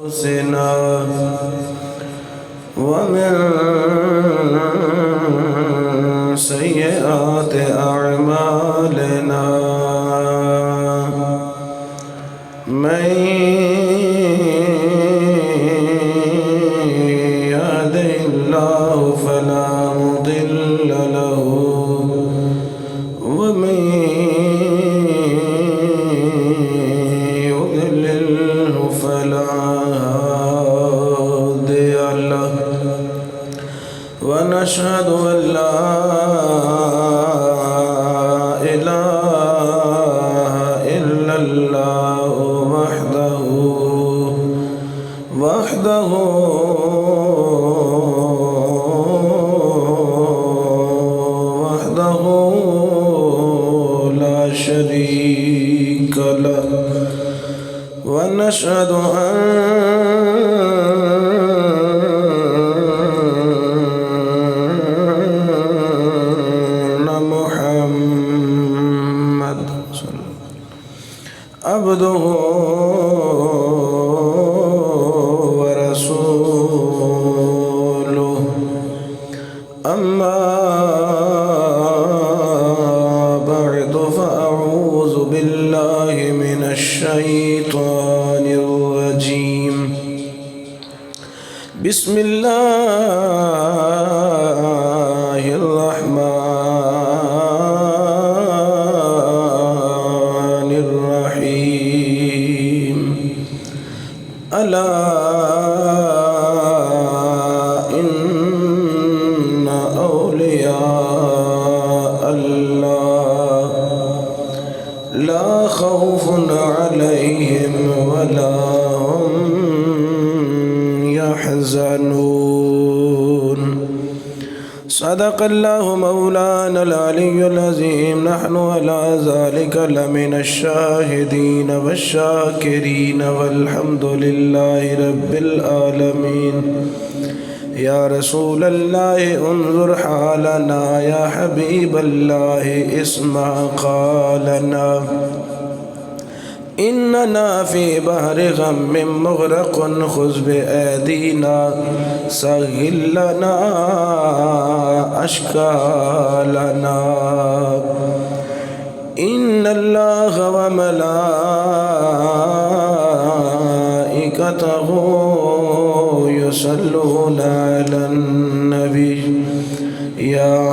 أنفسنا ومن سيئات أعمالنا من يهده الله فلا مضل له ومن يضلله فلا هادي له ونشهد أن لا إله إلا الله وحده لا شريك له ونشهد أن محمد عبده ورسوله أما بعد فأعوذ بالله من الشيطان الرجيم بسم الله الرحمن الرحيم ألا إن أولياء الله لا خوف عليهم ولا هم يحزنون صدق الله مولانا العلي العظيم نحن على ذلك لمن الشاهدين والشاكرين والحمد لله رب العالمين يا رسول الله انظر حالنا يا حبيب الله اسمع قالنا إننا في بحر غم مغرق خذ بأيدينا سهل لنا أشكالنا إن الله وملائكته يصلون على النبي يا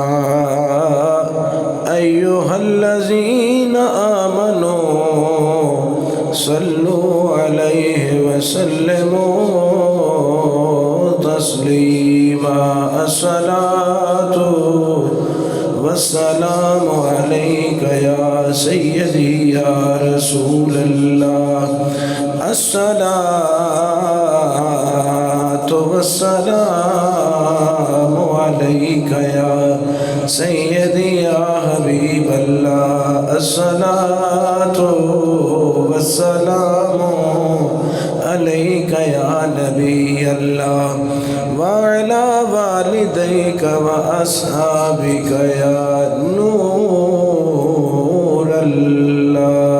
أيها الذين آمنوا صلوا عليه وسلموا تسليما الصلاة والسلام عليك يا سيدي يا رسول الله الصلاة والسلام عليك يا سيدي يا حبيب الله الصلاة والسلام عليك يا نبي الله وعلى والديك وأصحابك يا نور الله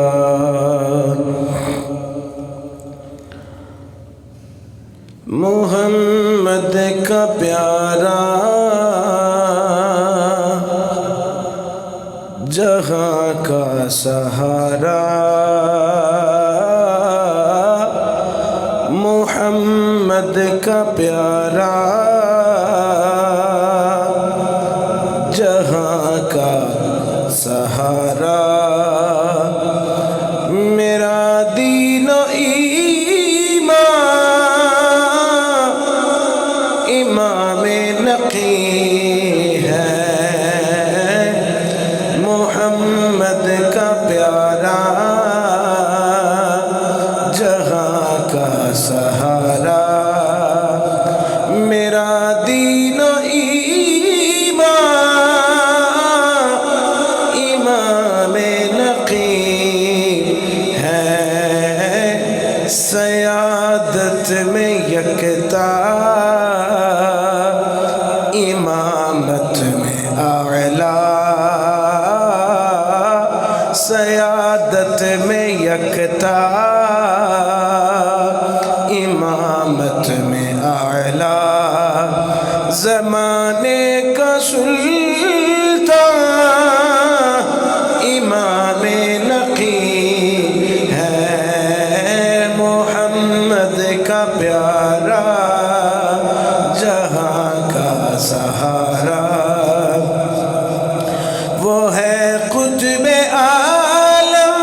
محمد کا پیارا جہاں کا سہارا محمد کا پیارا جہاں کا سہارا میرا دین و ایمان امام نقی ہے محمد کا پیارا جہاں کا سہارا میرا دین و ایمان امام نقی ہے سیادت میں یکتا امامت میں اعلیٰ سیادت میں یکتا امام امامت میں اعلیٰ زمانے کا سلطان امام نقی ہے محمد کا پیارا جہاں کا سہارا وہ ہے قطب عالم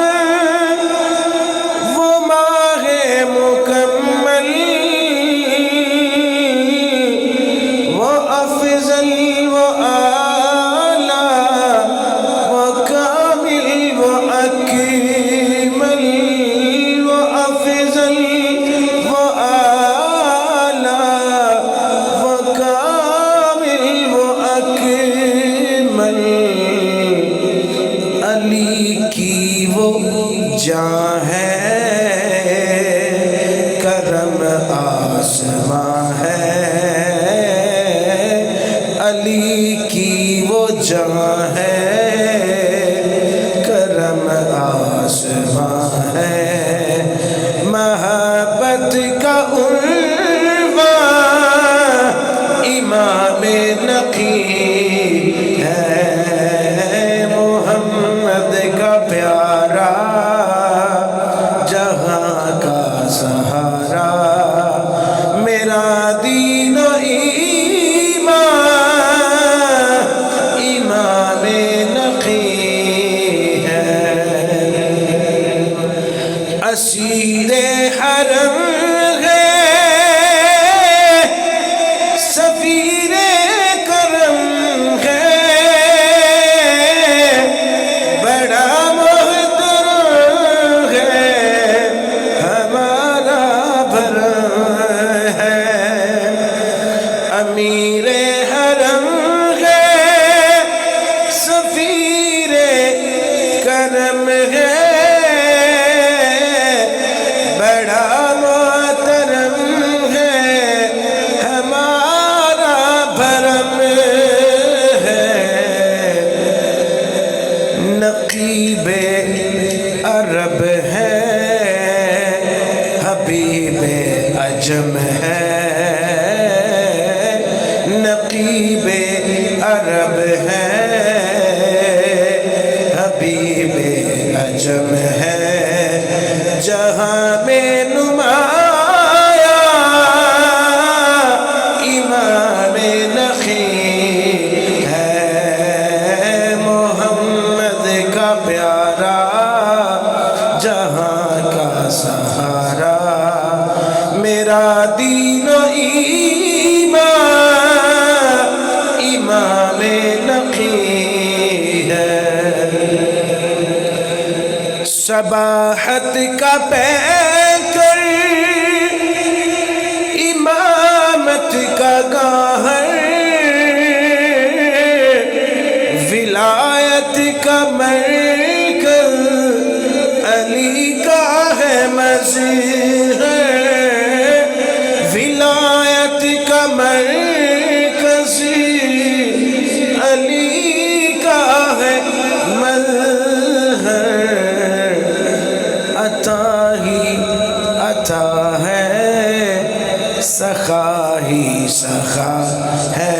وہ ماہ مکمل وہ افضل وہ اعلیٰ وہ کامل وہ اکمل وہ افضل وہ اعلیٰ وہ کامل وہ اکمل علی کی وہ جاں ہے کرم آسماں ہے علی کی وہ جاں ہے کرم آسماں ہے محبت کا عنوان امام نقی ہے محمد کا پیارا جہاں کا سہارا میرا دین و ایمان امام نقی ہے اسیر حرم ہے سفیر کرم ہے بڑا محترم ہے ہمارا بھرم ہے امیر حرم ہے سفیر کرم ہے بڑا محترم ہے ہمارا بھرم ہے نقیب عرب ہے حبیب عجم ہے نقیب عرب ہے حبیب عجم ہے جہاں میں نمایاں امام نقی ہے محمد کا پیارا جہاں کا سہارا میرا دین و ایمان امام نقی ہے صباحت کا پیکر امامت کا گاہر ولایت کا مرکز علی کا ہے مظہر ولایت کا مرکز علی کا ہے مظہر عطا ہی عطا ہے سخا ہی سخا ہے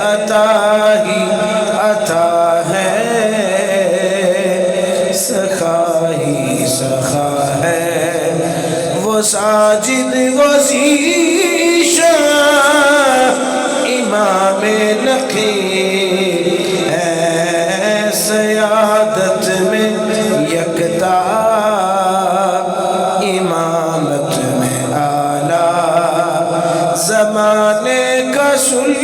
عطا ہی عطا ہے سخا ہی سخا ہے وہ ساجد وہ ذیشان امام نقی ہے سیادت میں یکتا امامت میں اعلیٰ زمانے کا سلطان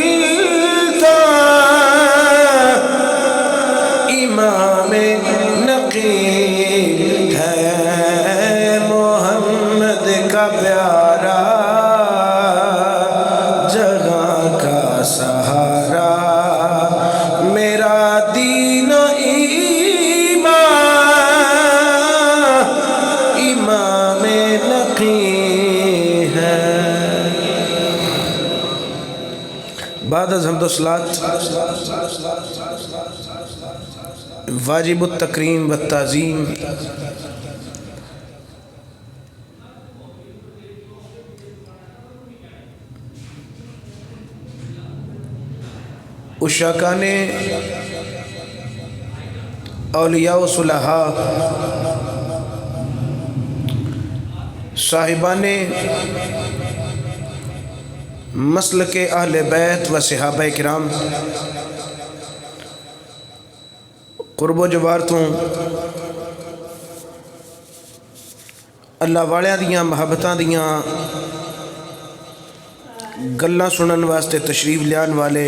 امام نقی ہے محمد کا پیارا جگہ کا سہارا میرا دین و ایمان امام نقی ہے بعد از حمد و صلات واجب التکریم و تعظیم اشاکان اولیاء و صلحاء، صاحبان مسلک اہل بیت و صحابہ کرام، قرب و جوار تو اللہ والیاں دیاں محبتاں دیاں گلاں سنن واسطے تشریف لیان والے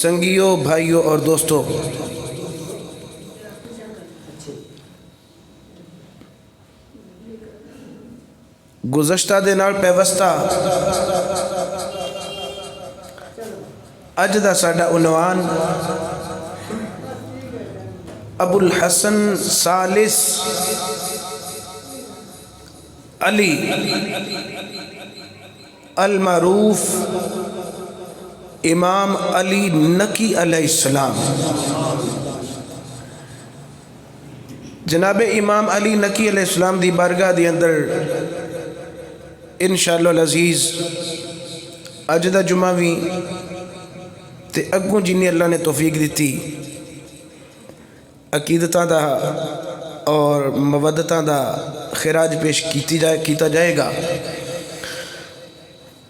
سنگیوں، بھائیوں اور دوستوں، گزشتہ دے نال پیوستہ اج دا ساڈا عنوان ابو الحسن ثالث علی المعروف امام علی نقی علیہ السلام۔ جناب امام علی نقی علیہ السلام دی بارگاہ دی اندر انشاءاللہ العزیز اج دا جمعہ بھی تے اگوں جنی اللہ نے توفیق دیتی عقیدتاں دا اور مودتاں دا خراج پیش کیتا جائے گا۔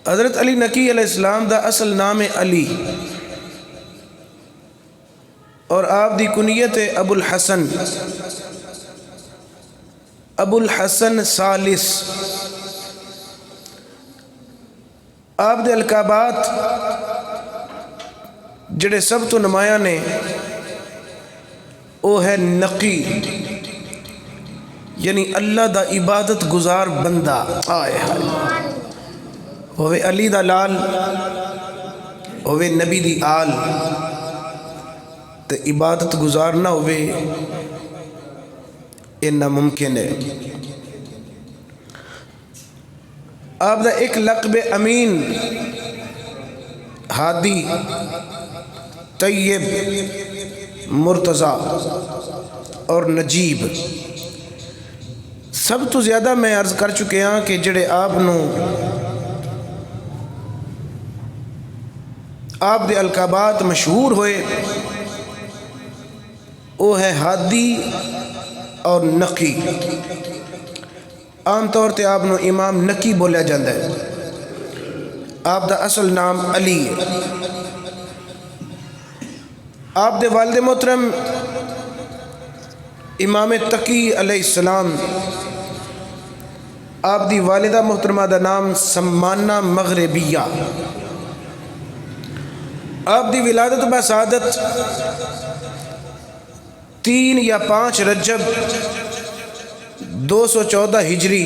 حضرت علی نقی علیہ السلام دا اصل نام ہے علی، اور آپ دی کنیت ہے ابو الحسن، ابو الحسن ثالث۔ آپ دے القابات جڑے سب تو نمایاں نے وہ ہے نقی، یعنی اللہ دا عبادت گزار بندہ، آئے ہوئے علی دا لال، ہوئے نبی دی آل، تے عبادت گزار نہ ہوئے یہ ناممکن ہے۔ آپ دا ایک لقب امین، ہادی، طیب، مرتضی اور نجیب۔ سب تو زیادہ میں عرض کر چکے ہاں کہ جڑے آپ دے القابات مشہور ہوئے وہ ہے ہادی اور نقی۔ عام طور تے آپ امام نقی بولیا جاندہ ہے، آپ دا اصل نام علی ہے۔ آپ دے والد محترم امام تقی علیہ السلام، آپ دی والدہ محترمہ دا نام سمانہ مغربیہ۔ آپ دی ولادت بسعادت 3 یا 5 رجب 214 ہجری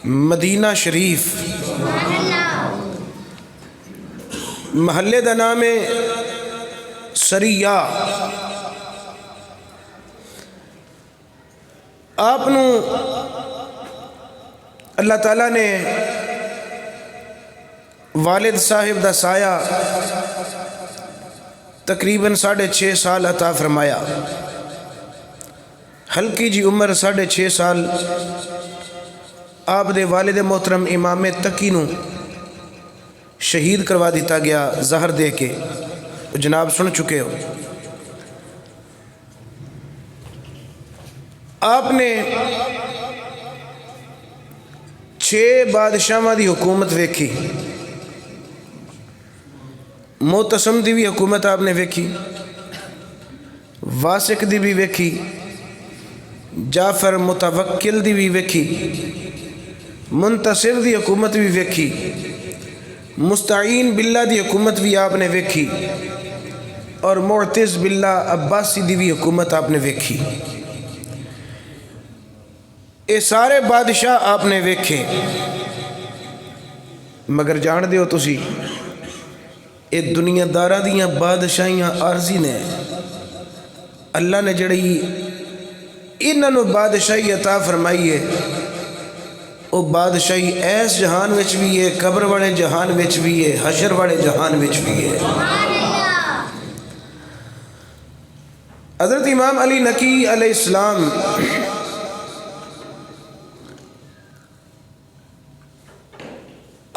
مدینہ شریف، محلے دا نام ہے سریہ۔ آپ اللہ تعالیٰ نے والد صاحب دا سایہ تقریباً 6.5 سال عطا فرمایا۔ ہلکی جی عمر 6.5 سال آپ دے والد محترم امام تقی نو شہید کروا دیتا گیا زہر دے کے، جناب سن چکے ہو۔ آپ نے 6 بادشاہاں دی حکومت ویکھی، معتصم دی بھی حکومت آپ نے ویکھی، واسق دی بھی ویکھی، جعفر متوکل دی بھی ویکھی، منتصر دی حکومت بھی ویکھی، مستعین باللہ دی حکومت بھی آپ نے ویکھی، اور معتز باللہ عباسی دی بھی حکومت آپ نے ویکھی۔ یہ سارے بادشاہ آپ نے ویکھے، مگر جان دیو تسی یہ دنیا دارہ دیاں بادشاہیاں عارضی نے، اللہ نے جڑی انہوں بادشاہی عطا فرمائی ہے وہ بادشاہی ایس جہان وچ بھی ہے، قبر والے جہان وچ بھی ہے، حشر والے جہان وچ بھی ہے۔ حضرت امام علی نقی علیہ السلام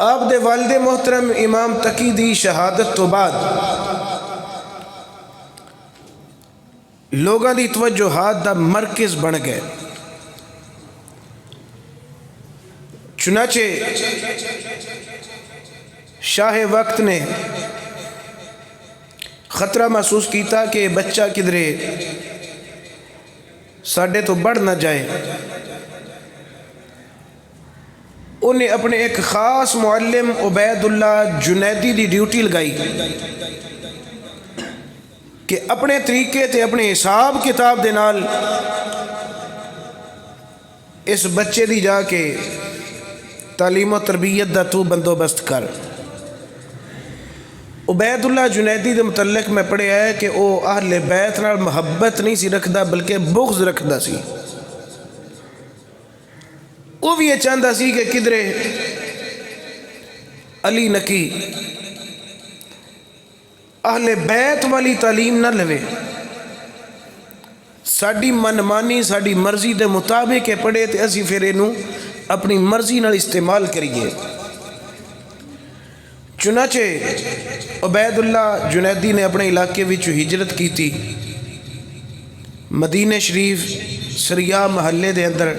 آپ دے والد محترم امام تقی دی شہادت تو بعد لوگاں دی توجہات دا مرکز بن گئے. چنانچہ شاہ وقت نے خطرہ محسوس کیتا کہ بچہ کدھرے ساڈے تو بڑھ نہ جائے. انہیں اپنے ایک خاص معلم عبید اللہ جنیدی دی ڈیوٹی لگائی کہ اپنے طریقے تے اپنے حساب کتاب دے نال اس بچے دی جا کے تعلیم و تربیت دا تو بندوبست کر. عبید اللہ جنیدی دے متعلق میں پڑھیا ہے کہ وہ اہل بیت نال محبت نہیں سی رکھدا بلکہ بغض رکھدا سی. وہ بھی یہ چاہتا سی کہ کدھرے علی نکی اہل بیت والی تعلیم نہ لوے، ساڑی من مانی ساڑی مرضی دے مطابق پڑھے تے اسی پھر انہوں اپنی مرضی نال استعمال کریے. چنانچہ عبید اللہ جنیدی نے اپنے علاقے وچ ہجرت کی تھی. مدینہ شریف سریا محلے دے اندر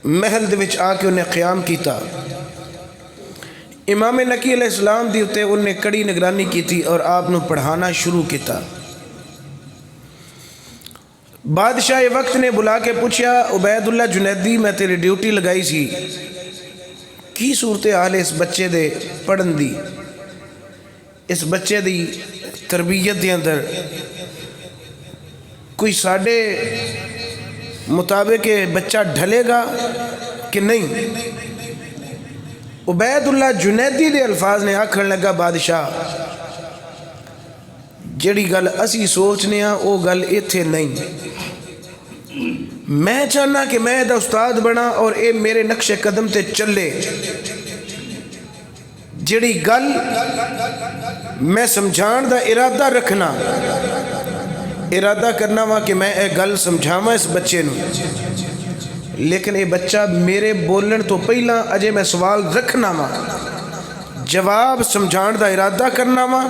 محل دے وچ آ کے انہیں قیام کیتا. امام نقی علیہ السلام دی اتے انہیں کڑی نگرانی کی تھی اور آپ نے پڑھانا شروع کیتا. بادشاہ وقت نے بلا کے پوچھا عبید اللہ جنیدی میں تیری ڈیوٹی لگائی سی کی صورتحال اس بچے دے پڑھن دی، اس بچے دی تربیت دے اندر کوئی ساڑھے مطابق بچہ ڈھلے گا کہ نہیں؟ عبید اللہ جنیدی دے الفاظ نے آکھن لگا بادشاہ جڑی گل اسی سوچنے ہاں وہ گل ایتھے نہیں. میں چاہنا کہ میں دا استاد بنا اور اے میرے نقش قدم تے چلے. جڑی گل میں سمجھان دا ارادہ رکھنا، ارادہ کرنا وا کہ میں اے گل سمجھاواں اس بچے نو، لیکن اے بچہ میرے بولن تو پہلا اجے میں سوال رکھنا وا، جواب سمجھان دا ارادہ کرنا وا.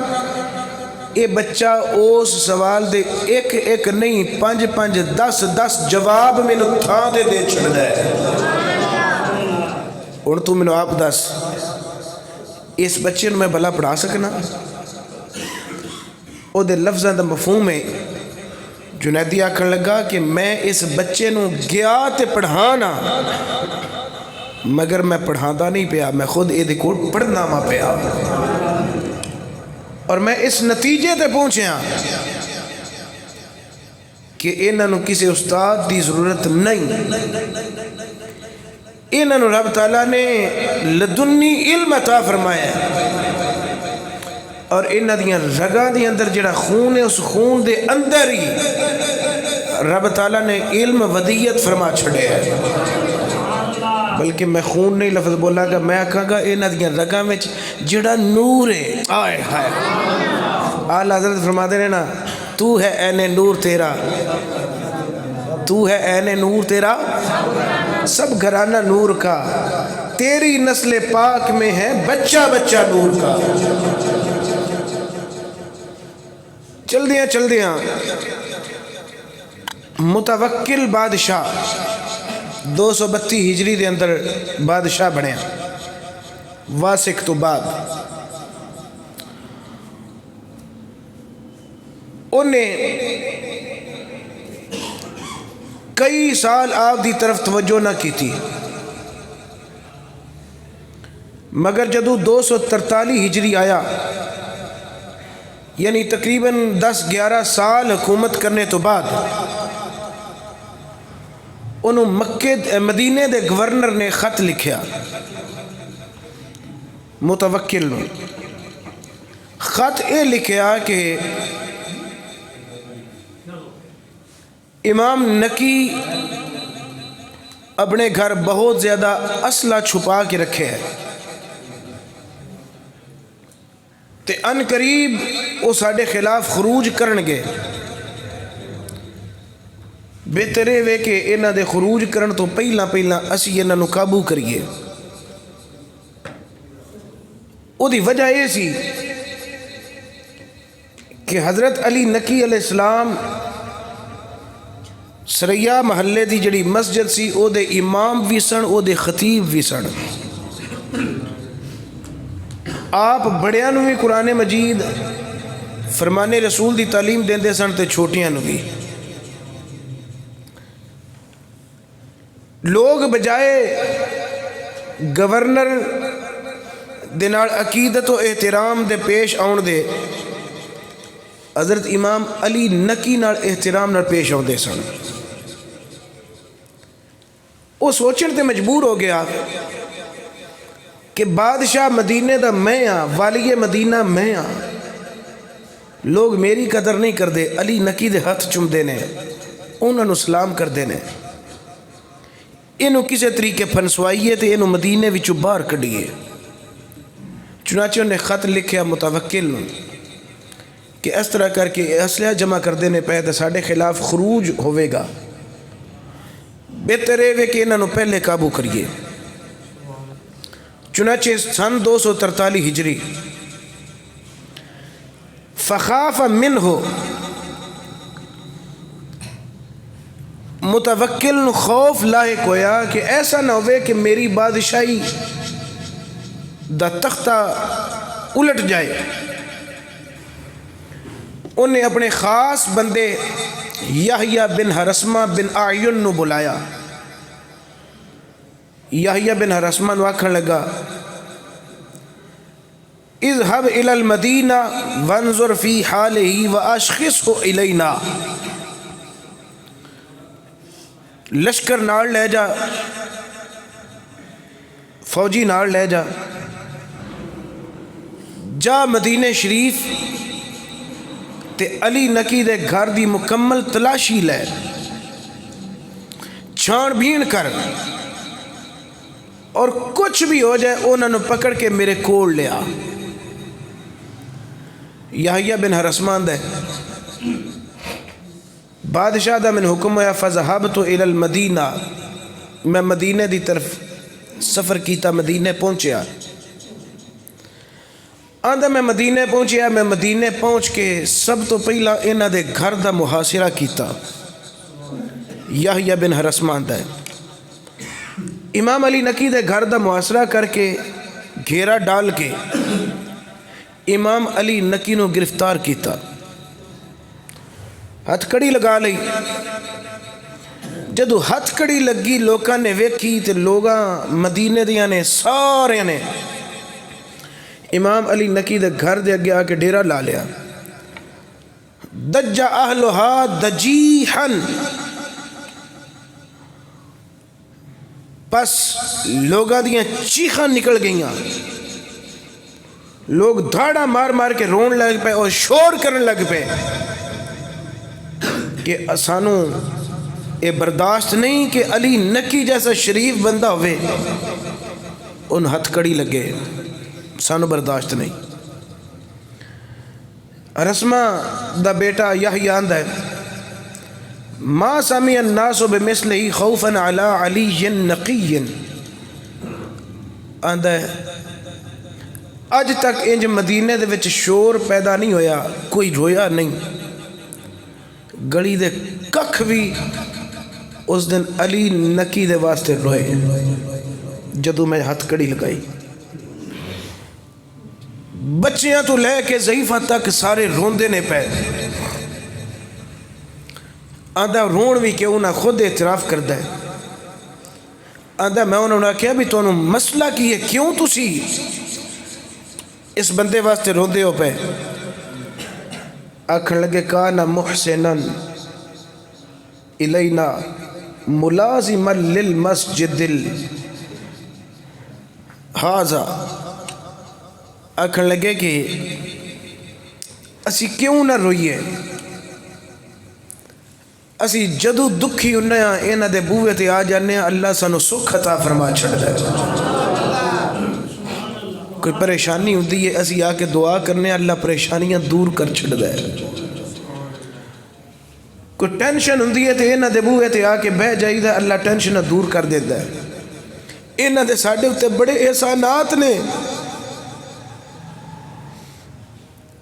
اے بچہ اس سوال دے ایک ایک نہیں 5 5 10 10 جواب میں نو تھاں دے چھڑ ہے. اور تو میں نو آپ دس اس بچے نو میں بھلا پڑھا سکنا؟ او دے لفظاں دا مفہوم ہے. جنیدی آکھن لگا کہ میں اس بچے نو گیا تے پڑھانا مگر میں پڑھانا نہیں پیا، میں خود اے دے کوٹ پڑھنا ما پیا اور میں اس نتیجے تے پہنچیا کہ انہاں نو کسی استاد دی ضرورت نہیں. انہاں نو رب تعالیٰ نے لدنی علم عطا فرمایا ہے اور انہاں دیاں رگاں دے اندر جڑا خون ہے اس خون دے اندر ہی رب تعالیٰ نے علم ودیت فرما چھڑے ہے. بلکہ میں خون نہیں لفظ بولا گا، میں کہا گا انہاں دیاں رگاں میں جڑا نور ہے. آئے ہائے اعلیٰ حضرت فرما دے نا تو ہے عین نور تیرا، تو ہے عین نور تیرا سب گھرانہ نور کا، تیری نسل پاک میں ہے بچہ بچہ نور کا. چل دیاں متوکل بادشاہ 232 ہجری دے اندر بادشاہ بنیا واسق تو بعد. انہیں کئی سال آپ دی طرف توجہ نہ کی تھی مگر جدو 243 ہجری آیا یعنی تقریباً 10-11 سال حکومت کرنے تو بعد انہوں مدینے دے گورنر نے خط لکھیا متوکل نے. خط اے لکھیا کہ امام نقی اپنے گھر بہت زیادہ اسلحہ چھپا کے رکھے ہے تے ان قریب وہ ساڑھے خلاف خروج کرنگے. بہترے وے کہ انہاں دے خروج کرن تو پہلا اسی انہاں نو قابو کریے. دی وجہ یہ سی کہ حضرت علی نقی علیہ السلام سریا محلے دی جڑی مسجد سی او دے امام بھی سن، او دے خطیب بھی سن. آپ بڑیاں نو بھی قرآن مجید فرمان رسول دی تعلیم دیندے سن تے چھوٹیاں نو بھی. لوگ بجائے گورنر دے نال عقیدت و احترام دے پیش آن دے حضرت امام علی نقی نال احترام نال پیش آندے سن. وہ سوچن تے مجبور ہو گیا کہ بادشاہ مدینے دا میں ہاں، والی مدینہ میں ہاں، لوگ میری قدر نہیں کردے، علی نقی دے ہاتھ چومدے نے، انہاں نو سلام کردے نے، اینو کسے طریقے پھنسوائیے تے اینو مدینے وچوں باہر کڈیے. چنانچہ انہیں خط لکھیا متوکل نو کہ اس طرح کر کے اسلحہ جمع کر دینے پہ تے ساڈے خلاف خروج ہوئے گا، بہتر ہے کہ انہوں پہلے قابو کریے. چنانچہ سن 243 ہجری فخاف منہ، متوکل خوف لاحق ہویا کہ ایسا نہ ہوئے کہ میری بادشاہی دا تختہ الٹ جائے. انہیں اپنے خاص بندے یحییٰ بن حرسمہ بن اعین نو بلایا. یحییٰ بن حرسمہ نو آکھن لگا اذهب الى المدینہ وانظر فی حالہ واشخصہ الینا، لشکر نال لے جا، فوجی نال لے جا، جا مدینہ شریف تے علی نقی دے گھر دی مکمل تلاشی لے، چھان بین کر، اور کچھ بھی ہو جائے انہوں نے پکڑ کے میرے کول لیا. یحییٰ بن حرسمان دے بادشاہ دا من حکم ہویا فذهبت الى المدینہ، میں مدینہ دی طرف سفر کیتا، مدینہ پہنچیا. آندہ میں مدینہ پہنچیا، میں مدینہ پہنچ کے سب تو پہلا انہاں دے گھر دا محاصرہ کیتا. یحییٰ بن حرسمان دے امام علی نقی دے گھر دا محاصرہ کر کے گھیرا ڈال کے امام علی نقی نو گرفتار کیتا، ہتھ کڑی لگا لئی. جدو ہتھ کڑی لگی لوکاں نے ویکھی تے لوگاں مدینے دیاں نے سارے نے امام علی نقی دے گھر دے اگے آ کے ڈیرا لا لیا. دج اہلھا دجیحن، پس لوگاں دیاں چیخاں نکل گئیاں، لوگ دھاڑا مار مار کے رون لگ پے اور شور کرن لگ پے کہ اسانو اے برداشت نہیں کہ علی نقی جیسا شریف بندہ ہوئے ان ہتھ کڑی لگے، سانو برداشت نہیں. رسمہ دا بیٹا یحییٰ آندہ ہے ما سمع الناس بمثلہ خوفا علی علی نقی، آندہ ہے اج تک انج مدینے دے وچ شور پیدا نہیں ہویا، کوئی رویا نہیں، گلی دے ککھ بھی اس دن علی نقی دے واسطے روئے جدو میں ہتھ کڑی لگائی. بچیاں تو لے کے ضعیفہ تک سارے روندے نے پے. آندہ رون بھی کہ انہاں خود اعتراف کردہ ہے. آندہ میں انہوں نے کہا بھی تو انہوں مسئلہ کی ہے، کیوں تسی اس بندے واسطے روندے ہو پے؟ آکھن لگے کانا محسنن الینا ملازما للمسجد ہاذا، آکھن لگے کہ اسی کیوں نہ روئیے، اسی جدو دکھی انہاں انہاں دے بوئے تے آ جانے اللہ سانو سکھ عطا فرما چھڑ دے. کوئی پریشانی ہوتی ہے اسی آ کے دعا کرنے اللہ پریشانیاں دور کر چھڑ دے. کوئی ٹینشن ہوتی ہے تو انہاں دے بوئے تے آ کے بہ جائی دا اللہ ٹینشن دور کر دیتا ہے. انہاں دے ساڈے تے بڑے احسانات نے.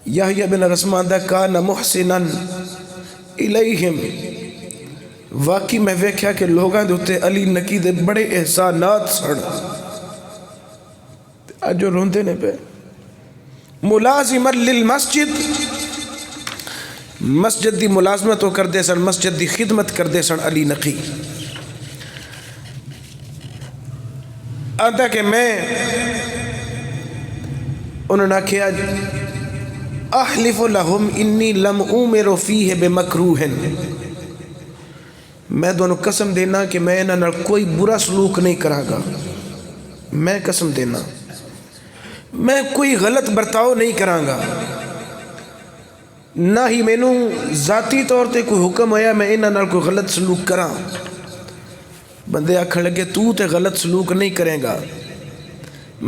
یحییٰ بن رسمہ آندا کان محسنا الیہم، واقعی میں ویکھیا کہ لوگاں دے اتے علی نکی دے بڑے احسانات سن، اج جو روندے نے پہ ملازما للمسجد، مسجد دی ملازمت وہ کردے سن، مسجد دی خدمت کردے سن علی نقی۔ آتا کہ میں انہوں نے کہا احلف لہم انی لم امر فیہ بمکروہ، میں دونوں قسم دینا کہ میں انہاں نال کوئی برا سلوک نہیں کراں گا، میں قسم دینا میں کوئی غلط برتاؤ نہیں کراں گا، نہ ہی مینوں ذاتی طور تے کوئی حکم ہویا میں انہاں نال کوئی غلط سلوک کراں۔ بندے آکھن لگے تو تے غلط سلوک نہیں کرے گا،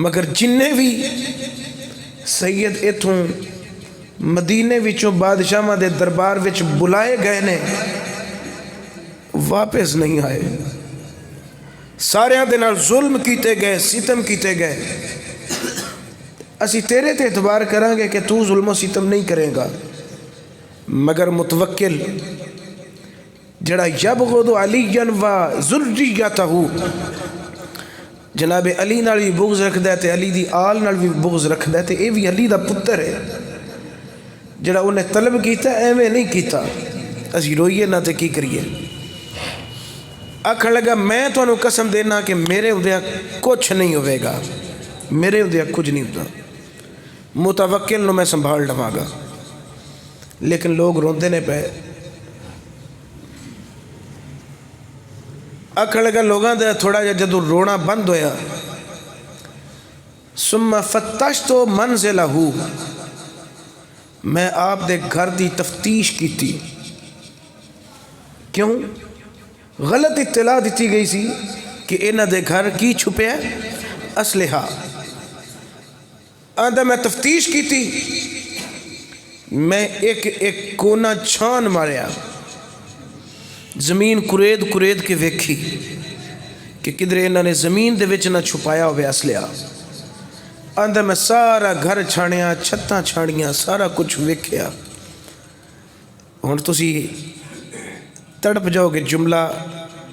مگر جننے بھی سید ایتھوں مدینے وچوں بادشاہاں دے دربار وچ بلائے گئے نے واپس نہیں آئے، سارے دے نال ظلم کیتے گئے، ستم کیتے گئے۔ اسی تیرے تے اعتبار کریں گے کہ تو ظلم و ستم نہیں کرے گا، مگر متوکل جڑا یبغض علیٰ و ذریتہ، جناب علی نال بھی بغض رکھدا ہے تے علی دی آل نال بھی بغض رکھدا ہے، تے اے بھی علی دا پتر ہے، جڑا انہیں طلب کیتا ایویں نہیں کیتا، اسی روئیے نہ تے کی کریے۔ آکھن لگا میں تانوں قسم دینا کہ میرے ہوندیاں کچھ نہیں ہوئے گا، میرے ہوندیاں کچھ نہیں ہوتا، متوکل نو میں سنبھال لواں گا۔ لیکن لوگ روندے نے پے، آکھن لگا لوگاں دے تھوڑا جا جدو رونا بند ہویا، ثم فتشت منزلہ، میں آپ دے گھر دی تفتیش کیتی، کیوں؟ غلط اطلاع دیتی گئی سی کہ انہاں دے گھر کی چھپے ہے؟ اسلحہ۔ آندا میں تفتیش کیتی، میں ایک ایک کونا چھان ماریا، زمین کرید کرید کے ویکھی کہ کدھر انہاں نے زمین دے وچ نہ چھپایا ہوئے اسلحہ۔ آندا میں سارا گھر چھاڑیا، چھتاں چھاڑیاں، سارا کچھ ویکھیا۔ ہن تسی تڑپ جاؤ گے جملہ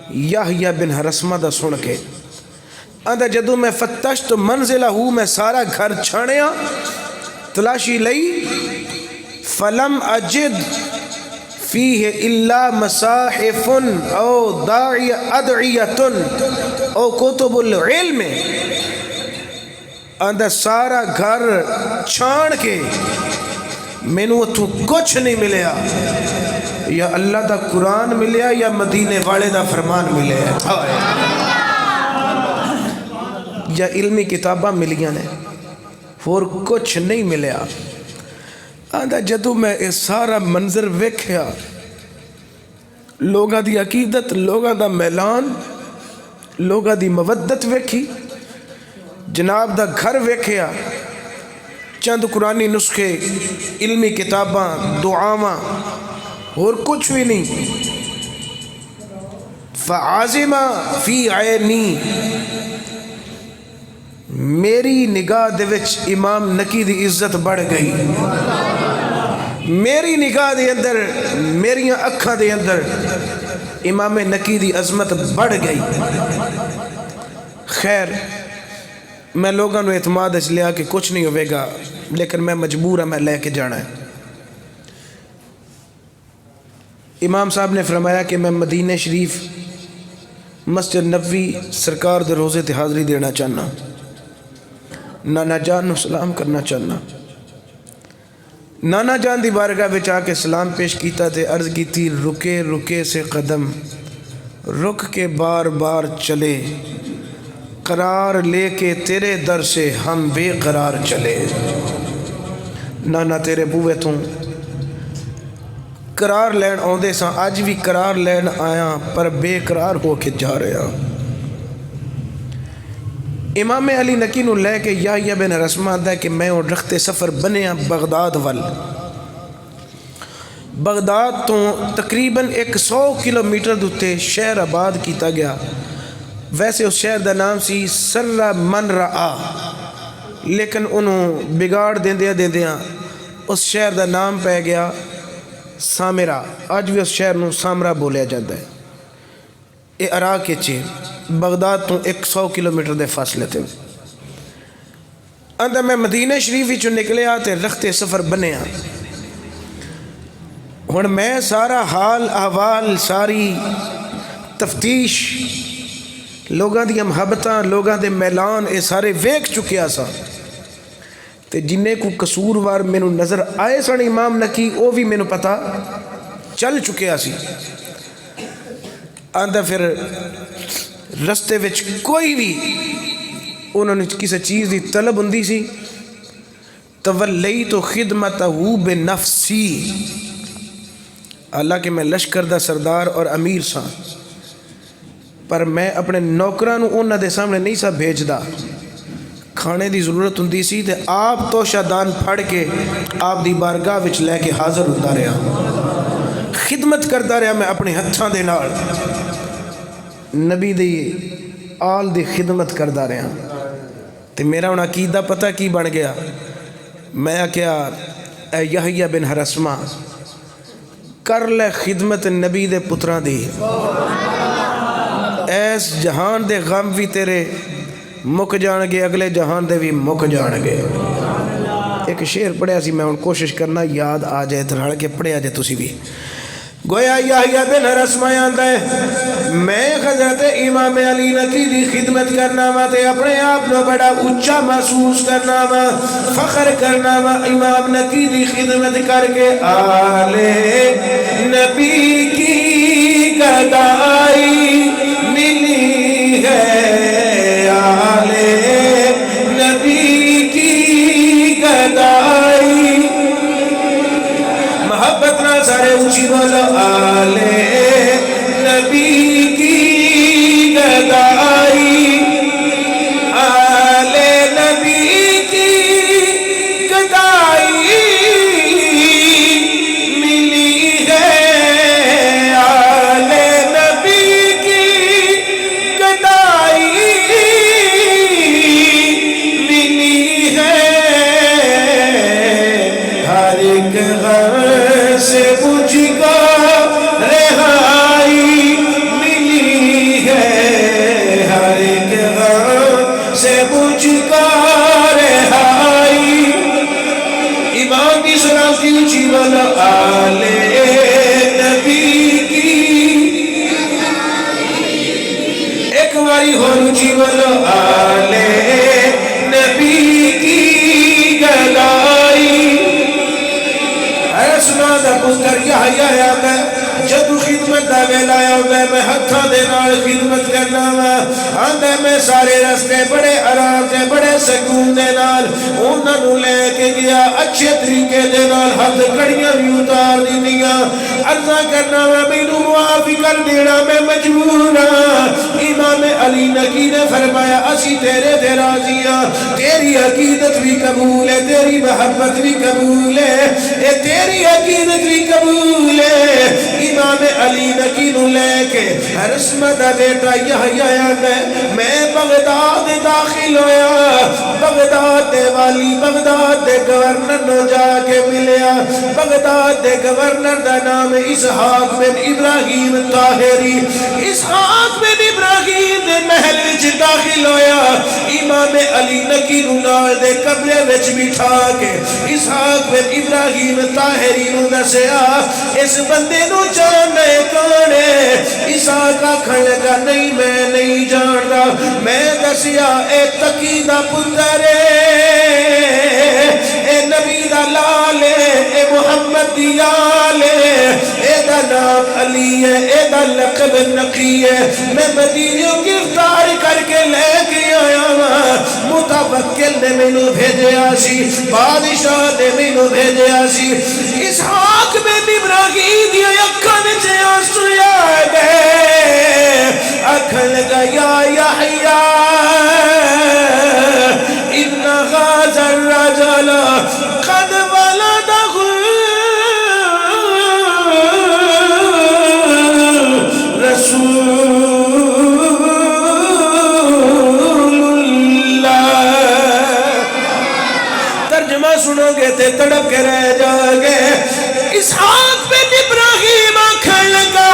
یحییٰ بن رسمہ دا سن کے۔ آندا جدو میں فتشت منزلہ میں سارا گھر چھاڑیا، تلاشی لئی، فلم اجد فیہ الا مصاحف او ادعیۃ او کتب العلم، آندا سارا گھر چھان کے مینوں اتھوں کچھ نہیں ملیا، یا اللہ دا قرآن ملیا یا مدینے والے دا فرمان ملیا، یا علمی کتاباں ملیاں نے، اور کچھ نہیں ملیا۔ آندا جدو میں اس سارا منظر ویکھیا، لوگاں دی عقیدت، لوگاں دا میلان، لوگاں دی مودت ویکھی، جناب دا گھر ویکھیا، چند قرآنی نسخے، علمی کتاباں، دعاواں، اور کچھ بھی نہیں۔ فعازم فی عینی، میری نگاہ دے وچ امام نقی دی عزت بڑھ گئی، میری نگاہ دے اندر، میریاں اکھاں دے اندر امام نقی دی عظمت بڑھ گئی۔ خیر میں لوگوں نے اعتماد اس لیا کہ کچھ نہیں ہوئے گا، لیکن میں مجبور ہوں، میں لے کے جانا ہے۔ امام صاحب نے فرمایا کہ میں مدینہ شریف مسجد نبوی سرکار دے روزے تے حاضری دینا چاہنا، نانا جان نو سلام کرنا چاہنا۔ نانا جان دی بارگاہ وچ آ کے سلام پیش کیتا تے عرض کی تھی، رکے رکے سے قدم رک کے بار بار چلے، قرار لے کے تیرے در سے ہم بے قرار چلے۔ نانا تیرے بوئے توں قرار لین آندے ساں، آج بھی قرار لین آیا پر بے قرار ہو کے جا رہا۔ امام علی نقی نو لے کے یحییٰ بن رسمہ آندا کہ میں اور رخت سفر بنیا بغداد وال۔ بغداد تو تقریباً 100 کلومیٹر دوتے شہر آباد کیتا گیا۔ ویسے اس شہر دا نام سی سر من رآ، لیکن انہوں بگاڑ دیندیاں اس شہر دا نام پہ گیا سامرا. اج بھی اس شہر نو سامرا بولیا جاتا ہے. یہ عراق وچ بغداد تو 100 کلومیٹر دے فاصلے تے. آندا میں مدینہ شریف وچوں نکلیا تے رختے سفر بنیا. ہن میں سارا حال احوال ساری تفتیش لوگاں دی محبتاں لوگاں دے میلان اے سارے ویکھ چکیا سا. تے جنہیں کو قصوروار مینوں نظر آئے سن امام نکی وہ بھی مینوں پتہ چل چکیا سی. آندا پھر رستے وچ کوئی بھی انہوں نے کسی چیز دی طلب ہوندی سی تولیت خدمتہ بنفسی. حالانکہ میں لشکر دا سردار اور امیر سا پر میں اپنے نوکراں نو انہاں دے سامنے نہیں سا بھیجدا. کھانے دی ضرورت ہوندی سی تے آپ توشہ دان پھڑ کے آپ دی بارگاہ وچ لے کے حاضر ہوتا رہا. خدمت کرتا رہا میں اپنے ہتھاں دے نال. نبی دی آل دی خدمت کرتا رہا. تے میرا ہن عقیدہ پتہ کی بن گیا. میں کیا اے یحییٰ بن حرسمہ کر لے خدمت نبی دے پتراں دی. ایس جہان دے غم بھی تیرے مک جان گے اگلے جہان دے بھی مک جان گے. ایک شعر پڑھیا سی میں ہن کوشش کرنا یاد آ جائے تو رل کے پڑھیا جائے تسی بھی. گویا یحییٰ بن حرسمہ آندا ہے میں حضرت امام علی نکی دی خدمت کرنا وا تے اپنے آپ نو بڑا اونچا محسوس کرنا وا فخر کرنا وا امام نکی دی خدمت کر کے. آلے نبی کی گدائی ملی ہے آلے نبی کی گدائی. محبت نہ سارے اونچی بولو آلے نبی کی گدائی. آلے نبی کی گدائی ملی ہے آلے نبی کی گدائی ملی ہے. ہر ایک غم سے مجھ کو رہائی ملی ہے. ہر ایک غم سے مجھ کو رہائی. ایمان کی سلامتی اونچی بولو آلے نبی کی. ایک باری اور اونچی بولو آلے نبی کی گدائی. اے سنا دا پتر یحییٰ آندا جدو خدمت دا ویلا آندا میں ہتھاں دے نال خدمت کرنا وا. آندا میں سارے رستے بڑے آرام تے بڑے سکون دے نال انہاں نو لے کے گیا. اچھے طریقے دے نال ہاتھ کڑیاں بھی اتار دتیاں. عرضاں کرنا وا مینوں معافی کر دینا میں مجبور ہاں. امام علی نکی نے فرمایا اسی تیرے تے راضی ہاں. تیری عقیدت بھی قبول ہے تیری محبت بھی قبول ہے اے تیری عقیدت بھی قبول ہے. امام علی نکی نو لے کے حرسمہ دا بیٹا یحییٰ آندا میں بغداد داخل ہویا. بغداد دے والی بغداد دے گورنر نو جا کے ملیا. بغداد دے گورنر دا نام اسحاق بن ابراہیم طاہری. اسحاق بن ابراہیم دے محل وچ داخل ہویا. امام علی نکی نو نال دے کمرے وچ بٹھا کے اسحاق بن ابراہیم طاہری نو دسیا اس بندے نو جاننا کون ہے. اسحاق آکھن لگا نہیں میں نہیں جاندا. میں دسیا اے تقی دا پتر اے نبی دا لال اے محمد دی آل اے دا نام علی ہے اے دا لقب نقی ہے. میں مدینہ گرفتار کر کے لے کے آیا ہاں. متوکل نے مینوں بھیجیا سی بادشاہ نے مینوں بھیجیا سی. اسحاق بن ابراہیم دی اکھاں وچ آنسو آ گئے. آکھن لگا یا یحییٰ ان غازا الرجل قد ولدہ رسول اللہ. ترجمہ سنو گے تے تڑپ کے رہ جاگے اسحاق بن ابراہیم آکھن لگا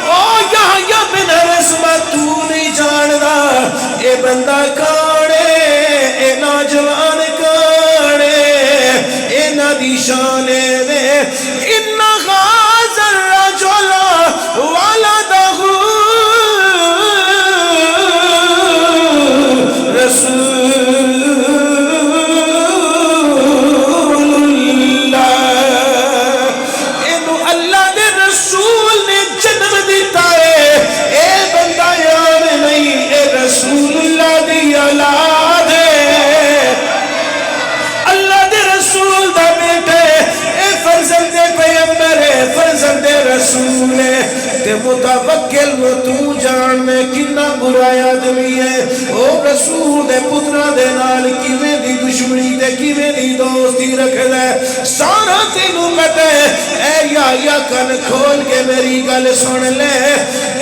او یحییٰ بن رسمہ تو نہیں جاندا اے بندہ کانے اے نوجوان کانے اے ندی شانے دے انہا غازر رجلا ولدہ رسول رسول تے متوکل وہ تو جان میں کنا برا آدمی ہے او رسول دے پترا دے نال کیویں دی دشمنی تے کیویں دی دوستی رکھ لے سارا تینوں پتہ ہے اے یا کن کھول کے میری گل سن لے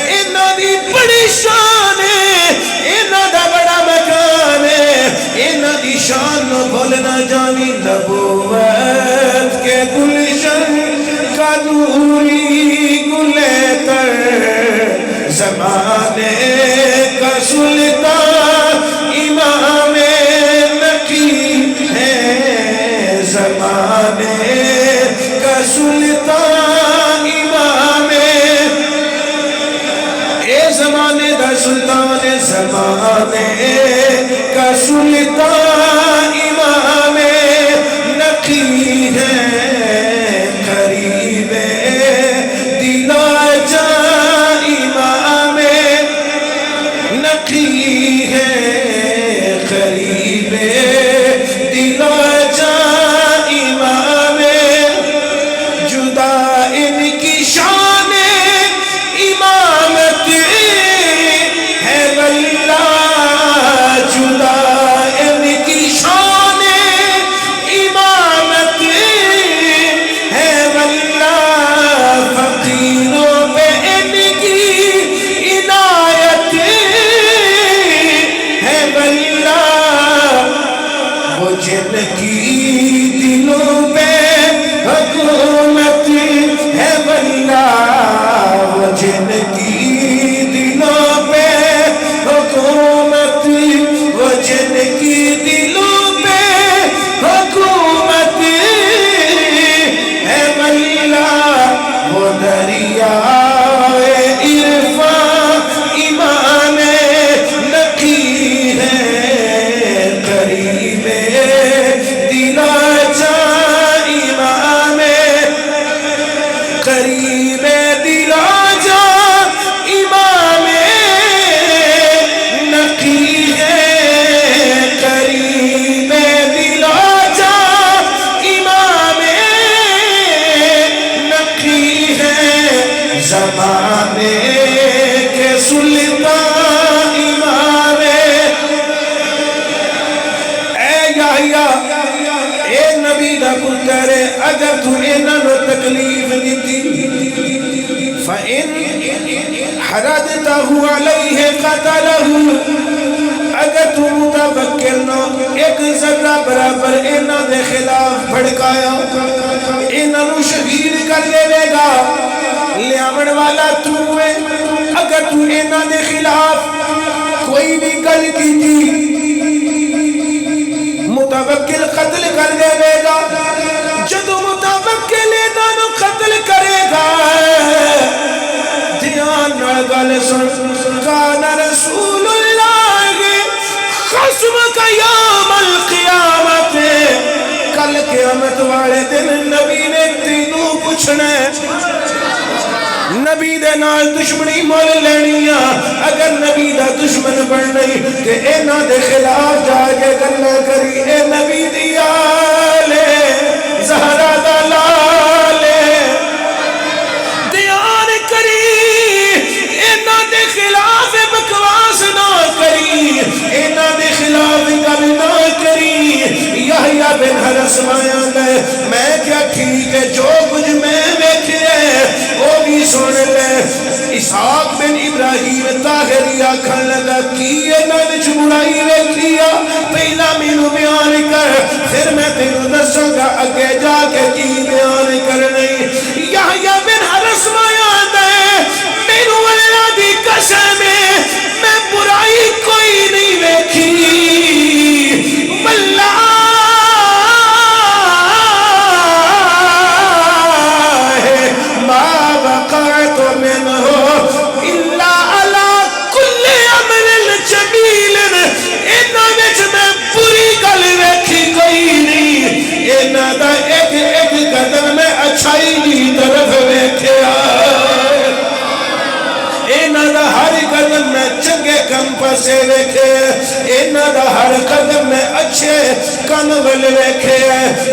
انہاں دی بڑی شان ہے انہاں دا بڑا مقام ہے انہاں دی شان نو بھول نہ جاویں نبوت کے گلشن کا نوری زمانے کا سلطان امام نقی ہے زمانے کا سلطان امام اے زمانے دا سلطان زمانے کا سلطان امام نقی ہے قریب دلا جا نقی ہے قریب دلا جا امام جدا ان کی شان امامت ہے واللہ جدا ان کی شان امامت ہے واللہ فقیروں پہ ان کی عنایت جن کی دلوں پہ حکومت ہے واللہ وہ جن کی دلوں پہ حکومت وہ جن کی دلوں پہ حکومت ہے واللہ وہ دریائے عرفان امام نقی ہے قریب قریب دلا جا امام نقی ہے قریب دلا جا امام نقی ہے زمانے کے سلطان امام اے یحییٰ اے نبی دا پتر اگر تو انہاں نو تکلیف دیتی فَإِنْ حَرَدْتَهُ عَلَيْهِ قَتَلَهُ اگر تو متوکل نو ایک ذرہ برابر انہاں دے خلاف بھڑکایا انہاں نو شہید کر دے گا لیامن والا تو ہے اگر تو انہاں دے خلاف کوئی بھی گل کی تھی متوکل قتل کر دے گا جدو متوکل انہاں نو قتل کرے گا دھیان نال گل سن کان رسول اللہ خصم کا یوم القیامت کل قیامت والے دن نبی نے تینوں پوچھنا نبی دے نال دشمنی مول لینیا اگر نبی دا دشمن بن نہیں کہ اینا دے خلاف جا کے گلہ کری اے نبی دی آلے زہرہ دا لالے دیان کری اینا دے خلاف بکواس نہ کری اینا دے خلاف گل نہ کری یحییٰ بن حرس مایا گئے میں کیا ٹھیک ہے جو کچھ میں بیٹھے وہ بھی سن لے اسحاق بن ابراہیم طاہری آکھن لگا کیے نہ وچ برائی ویکھیا پہلا مینوں بیان کر پھر میں تینوں دسوں گا اگے جا کے کی بیان کرنے یحییٰ بن حرسمہ یاد ہے میرے اللہ دی قسم میں برائی کوئی نہیں دیکھی واللہ ما وقعت منہ الا علی کل امر جمیل انہاں وچ میں بری گل ویکھی کوئی نہیں انہاں دا ایک ایک قدم میں اچھائی دی طرف ویکھیا انہاں دا ہر قدم میں چنگے کم پاسے ویکھے انہاں دا ہر قدم میں اچھے کم ول ویکھے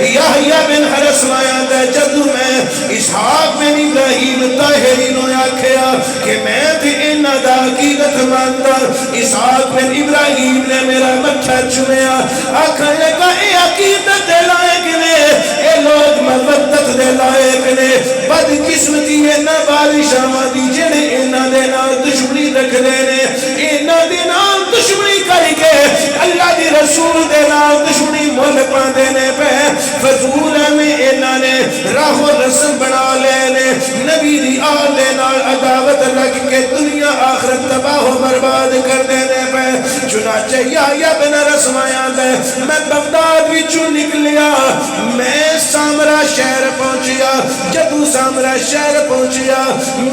یحییٰ بن حرسمہ دا جدو میں اسحاق بن ابراہیم طاہری نو آکھیا کہ میں بھی انہاں دا حقیقت ماندا اسحاق بن ابراہیم نے میرا متھا چومیا آکھن لگا اے عقیدت دے لائق نے اے لوگ مودت دے لائق نے بد قسمتی انہاں بادشاہاں دی جڑے انہاں دے نال دشمنی رکھدے نے انہاں دے نال دشمنی کر کے اللہ دی رسول دے نال دشمنی مول پاندے نے پہ فضول میں انہاں نے راہ و رسم بنا لے نے نبی دی آل دے نال عداوت لگ کے دنیا آخرت تباہ و برباد کر دینے پہ چنانچہ یحییٰ بن حرسمہ یاد ہے میں بغداد وچوں نکلیا میں سامرا شہر پہنچیا جدو سامرا شہر پہنچیا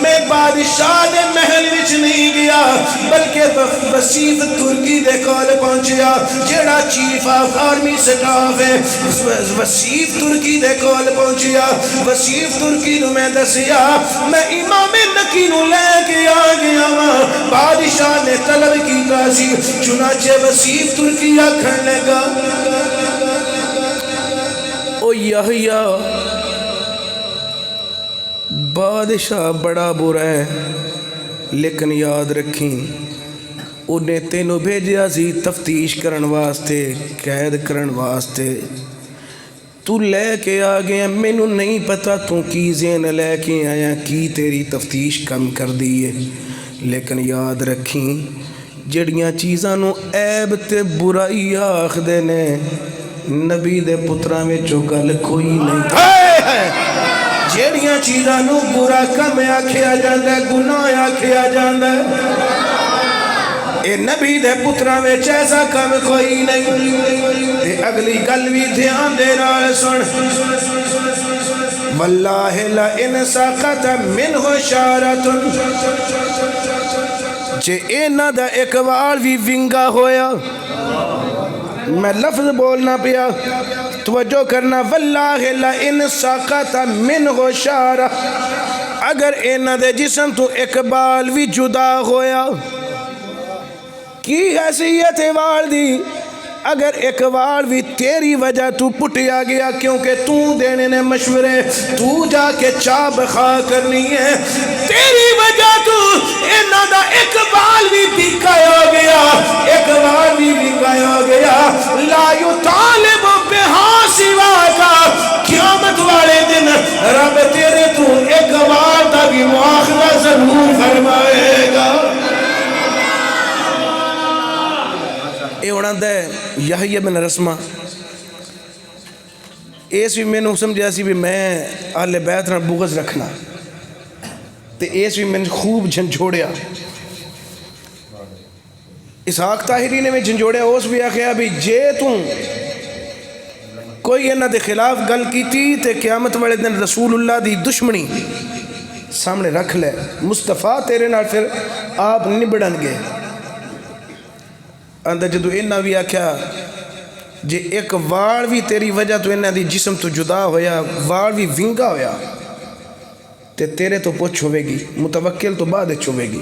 میں بادشاہ دے محل وچ نہیں گیا بلکہ وسیف ترکی دے کول پہنچیا جیڑا چیف آف آرمی سٹاف ہے وسیف ترکی دے کول پہنچیا وسیف ترکی نو میں دسیا میں امام نکی نو لے کے آ گیا وہاں بادشاہ نے طلب کیتا سی چنانچہ وسیف ترکی آکھن لگا او یحییٰ بادشاہ بڑا برا ہے لیکن یاد رکھیں انہیں تینوں بھیجیا سی تفتیش کرن واسطے قید کرن واسطے تو لے کے آ گیا مینوں نہیں پتا تو کی ذہن لے کے آیا کی تیری تفتیش کم کر دیئے لیکن یاد رکھیں جڑیاں چیزاں نو عیب تے برائی آخدے نے نبی دے پتراں وچوں گل کوئی نہیں جڑیاں چیزاں نو برا کم آکھیا جاندا ہے گناہ آکھیا جاندا ہے اے نبی دے پتراں وچ ایسا کم کوئی نہیں تے اگلی گل وی دھیان دے نال سن واللہ لئن سقط منہ شعرۃ جے انہاں دا ایک وال بھی ونگا ہویا میں لفظ بولنا پیا توجہ کرنا واللہ لئن سقط منہ شعرۃ اگر انہاں دے جسم تو ایک بال بھی جدا ہویا کی حیثیت وال دی اگر ایک وال بھی تیری وجہ تو پٹیا گیا کیونکہ تو دینے نے مشورے تو جا کے چاہ بخا کرنی ہے تیری وجہ تو انہاں دا ایک وال بھی بھیکایا ہو گیا ایک وال بھی بھیکایا ہو گیا لا یطالب بہا سوا کا قیامت والے دن رب تیرے تو ایک وال دا بھی مواخذہ ضرور فرمائے گا اے ہونا دے یحییٰ بن حرسمہ ایس بھی میں نے سمجھا سی بھی میں اہل بیت نال بغض رکھنا تے ایس بھی میں نے خوب جھنجھوڑیا اسحاق طاہری نے میں جھنجھوڑیا اس بھی آخیا بھی جے توں کوئی انہاں دے خلاف گل کیتی تے قیامت والے دن رسول اللہ دی دشمنی سامنے رکھ لے مصطفیٰ تیرے نال پھر آپ نبڑن گے اندر جدو انہاں بھی آکھیا جے ایک وال بھی تیری وجہ تو انہاں دی جسم تو جدا ہویا وال بھی ونگا ہویا تے تیرے تو پوچھ ہوئے گی متوکل تو بعد چھوئے گی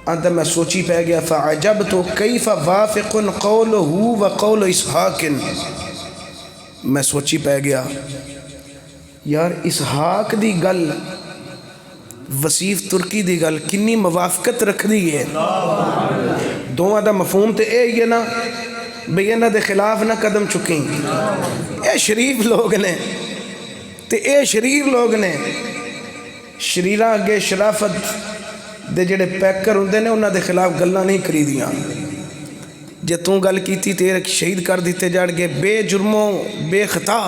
اندر میں سوچی پہ گیا فعجبت کیف وافق قولہ و قول اسحاق میں سوچی پہ گیا یار اسحاق دی گل وسیف ترکی دی گل کنی موافقت رکھ دی ہے دونوں دا مفہوم تے اے یہ نا بھئی انہاں دے خلاف نہ قدم چکیں اے شریف لوگ نے تے اے شریر لوگ نے شریراں اگے شرافت دے جڑے پیکر ہوندے نے انہاں دے خلاف گلاں نہیں کری دیاں جے تو گل کیتی تیرے شہید کر دیتے جان گے، بے جرموں بے خطا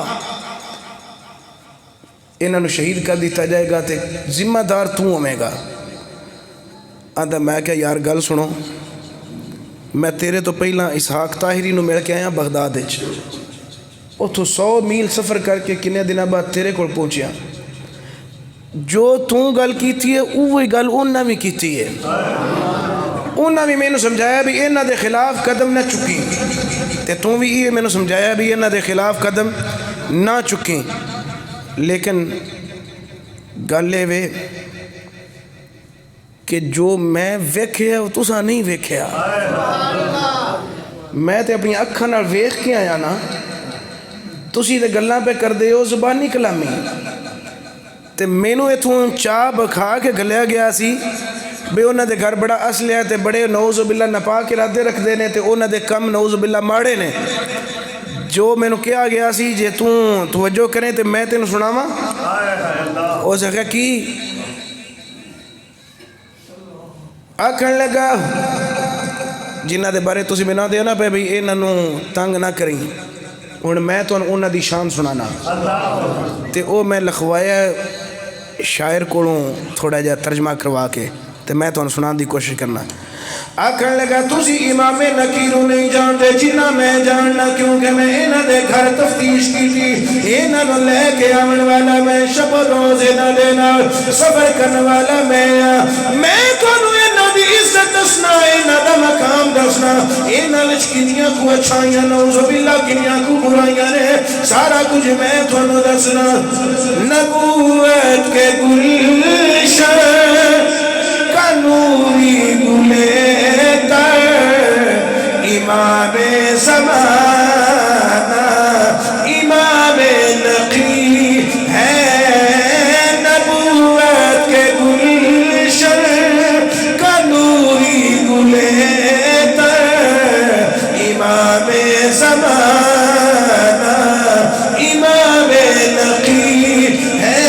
انہوں شہید کر دیتا جائے گا تے ذمہ دار تو ہوئے گا۔ آدھا میں کیا یار گل سنو، میں تیرے تو پہلا اسحاق طاہری نو مل کے آیا بغداد وچ، اتھوں 100 میل سفر کر کے کنے دنوں بعد تیرے کول پہنچیا، جو تو گل کیتی ہے وہی گل انہاں بھی کیتی ہے، انہاں بھی میں نے سمجھایا بھی انہاں دے خلاف قدم نہ چکی، تے تو بھی یہ میں نے سمجھایا بھی انہاں دے خلاف قدم نہ چکیں، لیکن گل یہ وے کہ جو میں ویکھیا وہ تساں نہیں ویکھیا، میں تے اپنی اکھاں نال ویکھ کے آیا نا، تسی تے گلاں پہ کر دے ہو زبانی کلامی، تے مینوں اتھوں چاہ بکھا کے گلیا گیا سی بے انہاں دے گھر بڑا اسلحہ تے بڑے نعوذ باللہ ناپاک ارادے رکھ دے نے تے انہاں دے کم نعوذ باللہ ماڑے نے، جو میں نے کیا گیا سی جے تو توجہ کریں تے میں تینوں سناواں، او سکھا کی آکھن لگا جنہ دے بارے تسی بنا دے نا پہ بھئی انہوں تنگ نہ کریں، اور میں تو انہوں دی شان سنانا تے او میں لکھوایا شاعر کو تھوڑا جا ترجمہ کروا کے تے میں تو سنان دی کوشش کرنا۔ آکھن لگا تسی امام نکیرو نہیں جانتے جنہ میں جاننا، کیونکہ میں انہ دے گھر تفتیش کی تھی، انہ لے کے آمن والا میں، شب و روز انہ دینا سفر کرنے والا میں تو انہ دی عزت دسنا، انہ دا مقام دسنا، انہ لچکنیاں کو اچھائیاں نعوذ باللہ کنیاں کو برائیاں نے، سارا کچھ میں تو دسنا۔ نبوت کے گلشن کا نوری گلے تر، امام زمانہ امام نقی ہے، نبوت کے گلشن کا نوری گلے تر، امام زمانہ امام نقی ہے،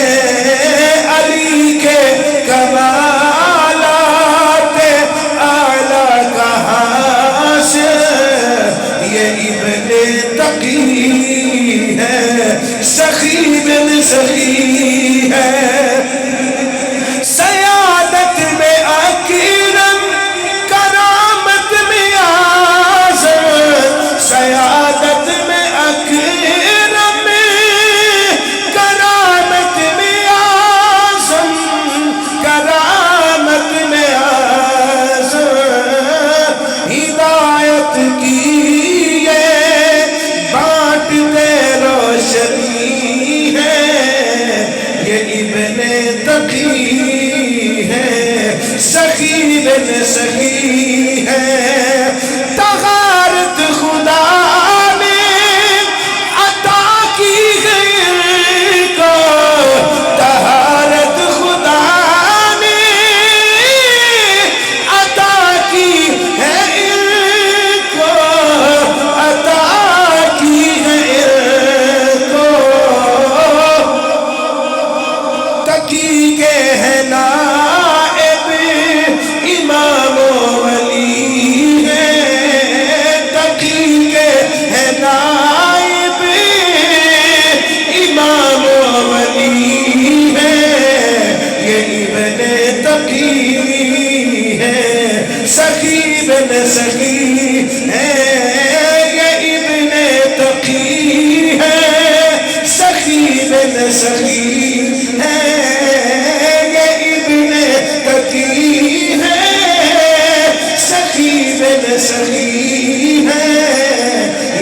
علی کے کمالات اعلیٰ کا حاصل یہ ابن تقی ہے، سخی بن سخی ہے، سیادت میں اکرم کرامت میں اعظم، سیادت میں اکرم کرامت میں اعظم، کرامت میں اعظم، ہدایت کی یہ بانٹتے روشنی ہے، یہ ابن تقی ہے، سخی بن سخی ہے، طہارت خدا نے عطا کی غیر کو، طہارت خدا نے عطا کی ہے ان کو، عطا کی ہے ان کو، تقی کے ہے نائب امام و ولی ہے، تقی کے ہے نائب امام و ولی ہے، یہ ابن تقی ہے، سخی بن سخی ہے، یہ ابن تقی ہے، سخی بن سخی ہے، یہ ابن تقی ہے، سخی بن سخی ہے،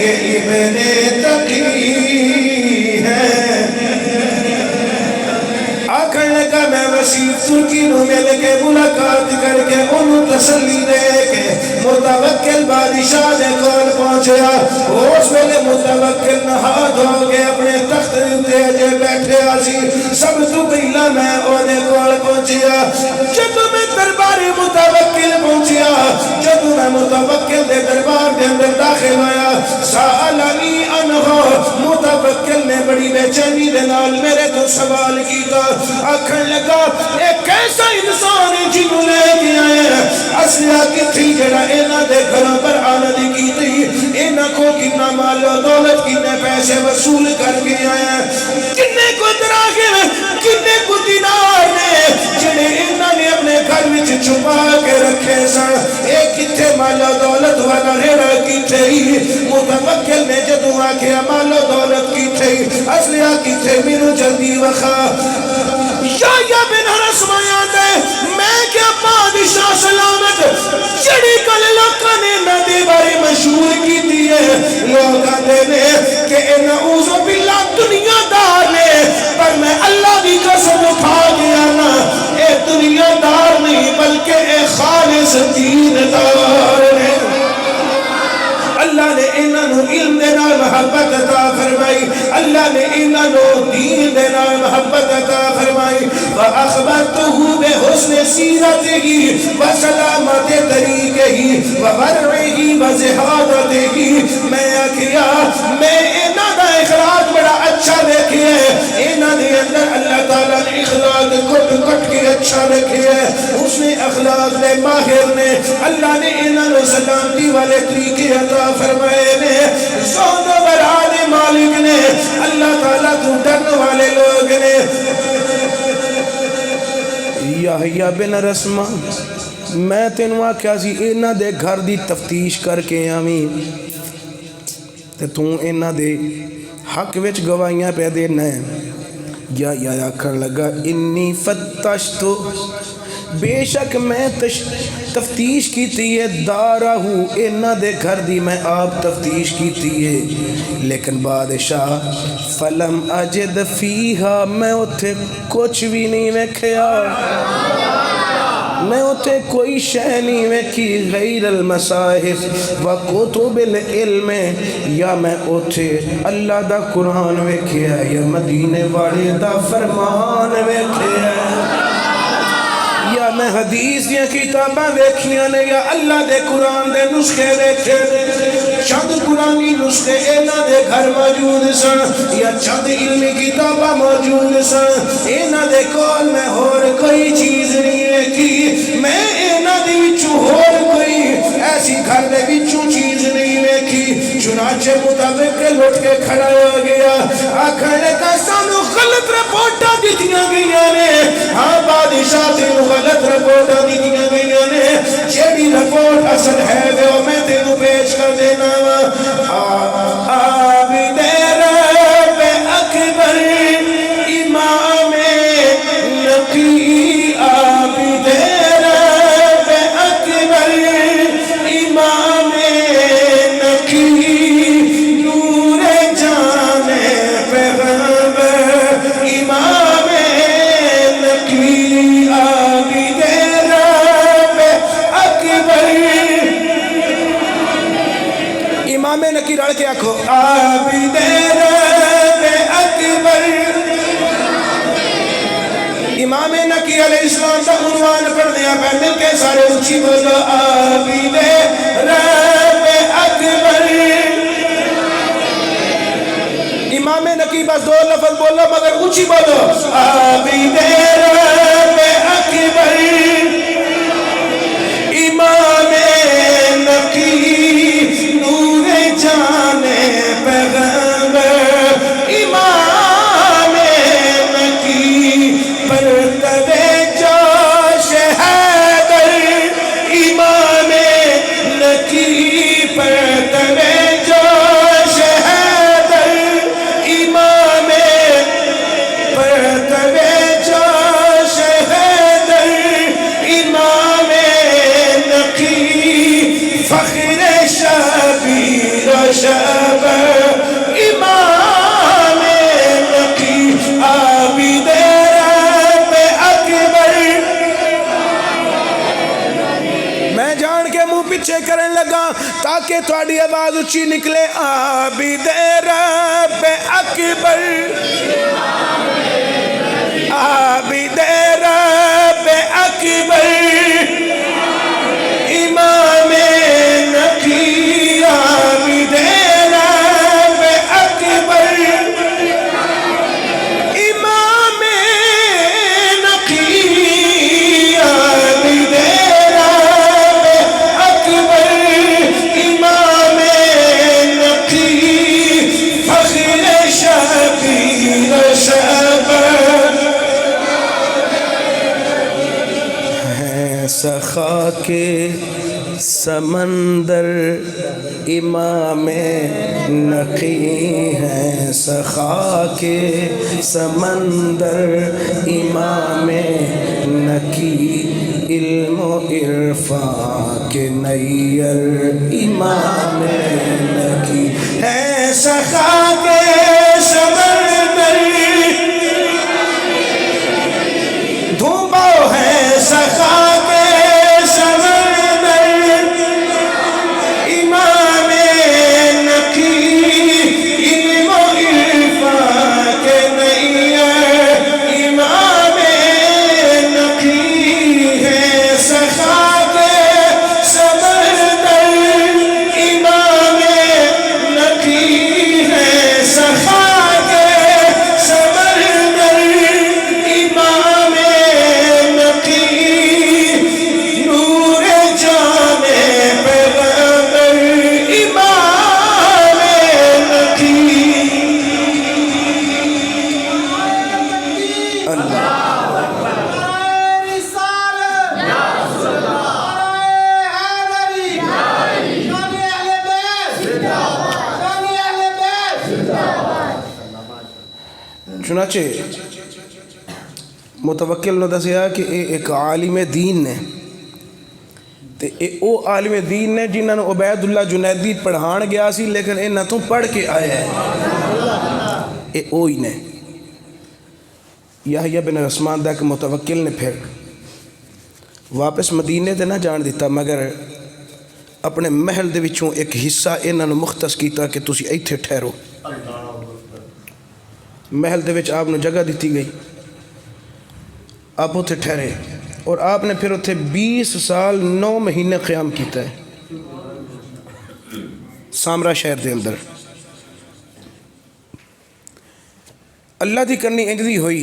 یہ ابن تقی ہے۔ آکھن لگا میں وسیف ترکی نو مل کے ملاقات کر کے انہوں تسلی دے کے متوکل بادشاہ دے کول پہنچیا، اس ویلے متوکل نہا دھو کے اپنے تخت دے اجے بیٹھے آسی، سب تو پہلا میں اونے کول پہنچیا، جب میں دربار متوکل پہنچیا، جب میں متوکل دے دربار دے اندر داخل ہویا، سالانی انہو متوکل نے بڑی بے چینی دے نال میرے تو سوال کیتا، آکھن لگا ایک ایسا انسان جنہوں لے کے آئے اسلحہ کی تھی جڑا اینا دے گھروں پر آنا دی کیتے مال و دولت کنے پیسے وصول کر کے آیا کنے کو دراہم کنے کو دینار نے جنہیں انہوں نے اپنے گھر میں چھپا کے رکھے سن ایک کتے مال و دولت والا ریڑا کی تھی متوکل نے جدو آکھیا مال و دولت کی تھی اصلیہ کی تھی میرو جلدی وخا یا بن حرس مایا دے میں کیا بادشاہ سلامت جڑی کل لوکاں نے ندی باری مشہور کی دیئے لوکاں دے نے کہ نعوذ باللہ دنیا دار نے پر میں اللہ دی قسم اٹھا گیا نا اے دنیا دار نہیں بلکہ اے خالص دین دار نے اللہ نے انہوں علم دینا محبت عطا فرمائی اللہ نے انہوں دین دینا محبت عطا فرمائی وَأَخْبَرْتُهُ بِحُسْنِ سِيرَتِهِ وَسَلَامَتِ طَرِيقِهِ وَوَرْعِهِ وَزِحَادَتِهِ میں کیا میں انہوں دا اخلاق بڑا اچھا دیکھی ہے انہوں نے اندر اللہ تعالیٰ نے اخلاق کٹ کٹ کے اچھا رکھی ہے اس نے اخلاق نے ماہر نے اللہ نے انہوں سلامتی والے طریقے عطا فرمائے نے زہد و برحال مالک نے اللہ تعالیٰ تو ڈرن والے لوگ نے یحییٰ بن رسمہ میں تینوں آکھیا سی انہاں دے گھر دی تفتیش کر کے آمین تے تو انہاں دے حق وچ گواہیاں پہ دینا ہے یا آکھن لگا انی فتشتو بے شک میں تفتیش کی تیئے دارہ ہوں انہاں دے گھر دی میں آپ تفتیش کی تیئے لیکن بادشاہ فلم اجد فیہا میں اتھے کچھ بھی نہیں ویکھیا میں اتھے کوئی شے نہیں ویکھی غیر المصاحف و کتب العلم یا میں اتھے اللہ دا قرآن ویکھیا یا مدینے والے دا فرمان ویکھیا یا میں حدیث یا کتاباں ویکھیاں نے یا اللہ دے قرآن دے نسخے ویکھے چند قرآنی نسخے انہاں دے گھر موجود سن یا چند علمی کتاباں موجود سن انہاں دے کول میں اور کوئی چیز نہیں ویکھی میں انہاں دے وچوں اور کوئی ایسی گھر دے وچوں چیز نہیں ویکھی چنانچہ مطابق لٹ کے کھڑا ہو گیا آکھن لگا سانو غلط رپورٹاں دتیاں گئیاں نے ہاں بادشاہ تینوں غلط رپورٹاں دتیاں گئیاں نے جیڑی رپورٹ اصل ہے وہ میں تینوں پیش کر دینا عابد رب اکبر امام نقی عابد رب اکبر امام نقی نور جان پیغمبر امام نقی عابد رب اکبر امام نقی رڑ کے آکھو عابد رب اکبر امام نقی علیہ السلام کا عنوان پڑھ دیا پہ مل کے سارے اونچی بولو عابد رب اکبر امام نقی بس دو لفظ بولو مگر اونچی بولو عابد رب اکبر امام نقی نور جان پیغمبر امام نقی پرتب جوش حیدر امام نقی پرتب جوش حیدر امام پرتب جوش حیدر امام نقی فخر شبیر و شبر امام نقی عابد رب اکبر میں جان کے منہ پیچھے کرنے لگا تاکہ تھوڑی آواز اچھی نکلے عابد رب اکبر عابد رب اکبر امام نقی عابد رب اکبر امام نقی عابد رب اکبر امام نقی کے سمندر امام نقی ہیں، سخا کے سمندر امام نقی، علم و عرفان کے نیر امام نقی ہے، سخا کے سمندر دھوبا ہے، سخا کے چنانچہ متوکل نے دسیا کہ ایک عالم دین نے تے او عالم دین نے جنہاں نو عبید اللہ جنیدی پڑھان گیا سی لیکن انہاں تو پڑھ کے آیا ہے، اوہی نے یحییٰ بن عثمان دا کہ متوکل نے پھر واپس مدینے تے نہ جان دیتا مگر اپنے محل دے وچوں ایک حصہ انہاں نو مختص کیتا کہ تسی ایتھے ٹھہرو۔ محل دے وچ آپ نے جگہ دیتی گئی، آپ اتھے ٹھہرے اور آپ نے پھر اتھے 20 سال 9 مہینے قیام کیتا ہے سامرا شہر دے اندر۔ اللہ دی کرنی انج دی ہوئی،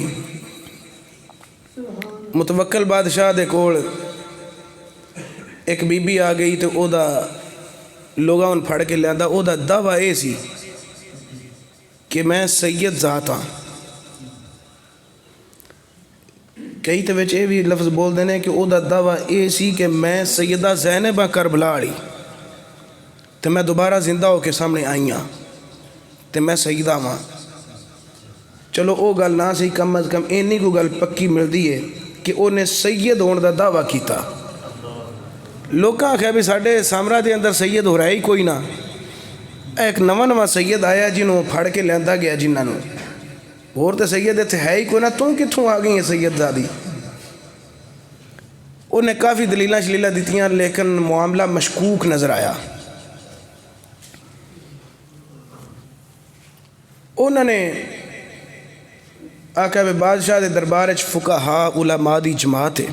متوکل بادشاہ دے کول ایک بی بی آ گئی تو او دا لوگاں ان پھڑ کے لیا او دا دعویٰ اے سی کہ میں سید ذات ہاں۔ کئی تے وچ اے بھی لفظ بول دینے کہ او دا دعویٰ اے سی کہ میں سیدہ زینب کربلا والی تے میں دوبارہ زندہ ہو کے سامنے آئی ہاں تے میں سیدہ ہاں۔ چلو او گل نہ سی، کم از کم اینی کو گل پکی ملدی ہے کہ او نے سید ہون دا دعویٰ کیتا۔ لوکاں آکھیا بھی ساڈے سامرا دے اندر سید ہو رہا ہی کوئی نہ، ایک نواں سید آیا جنہوں پھڑ کے لیندہ گیا جنہاں نو، اور تے سید اتھے ہے ہی کوئی نہ، تم کتھوں آ گئی ہیں سید زادی؟ انہیں کافی دلیلہ شلیلہ دیتیاں لیکن معاملہ مشکوک نظر آیا۔ انہوں نے آقا بادشاہ دے دربار وچ فقہاء علماء دی جماعت ہے،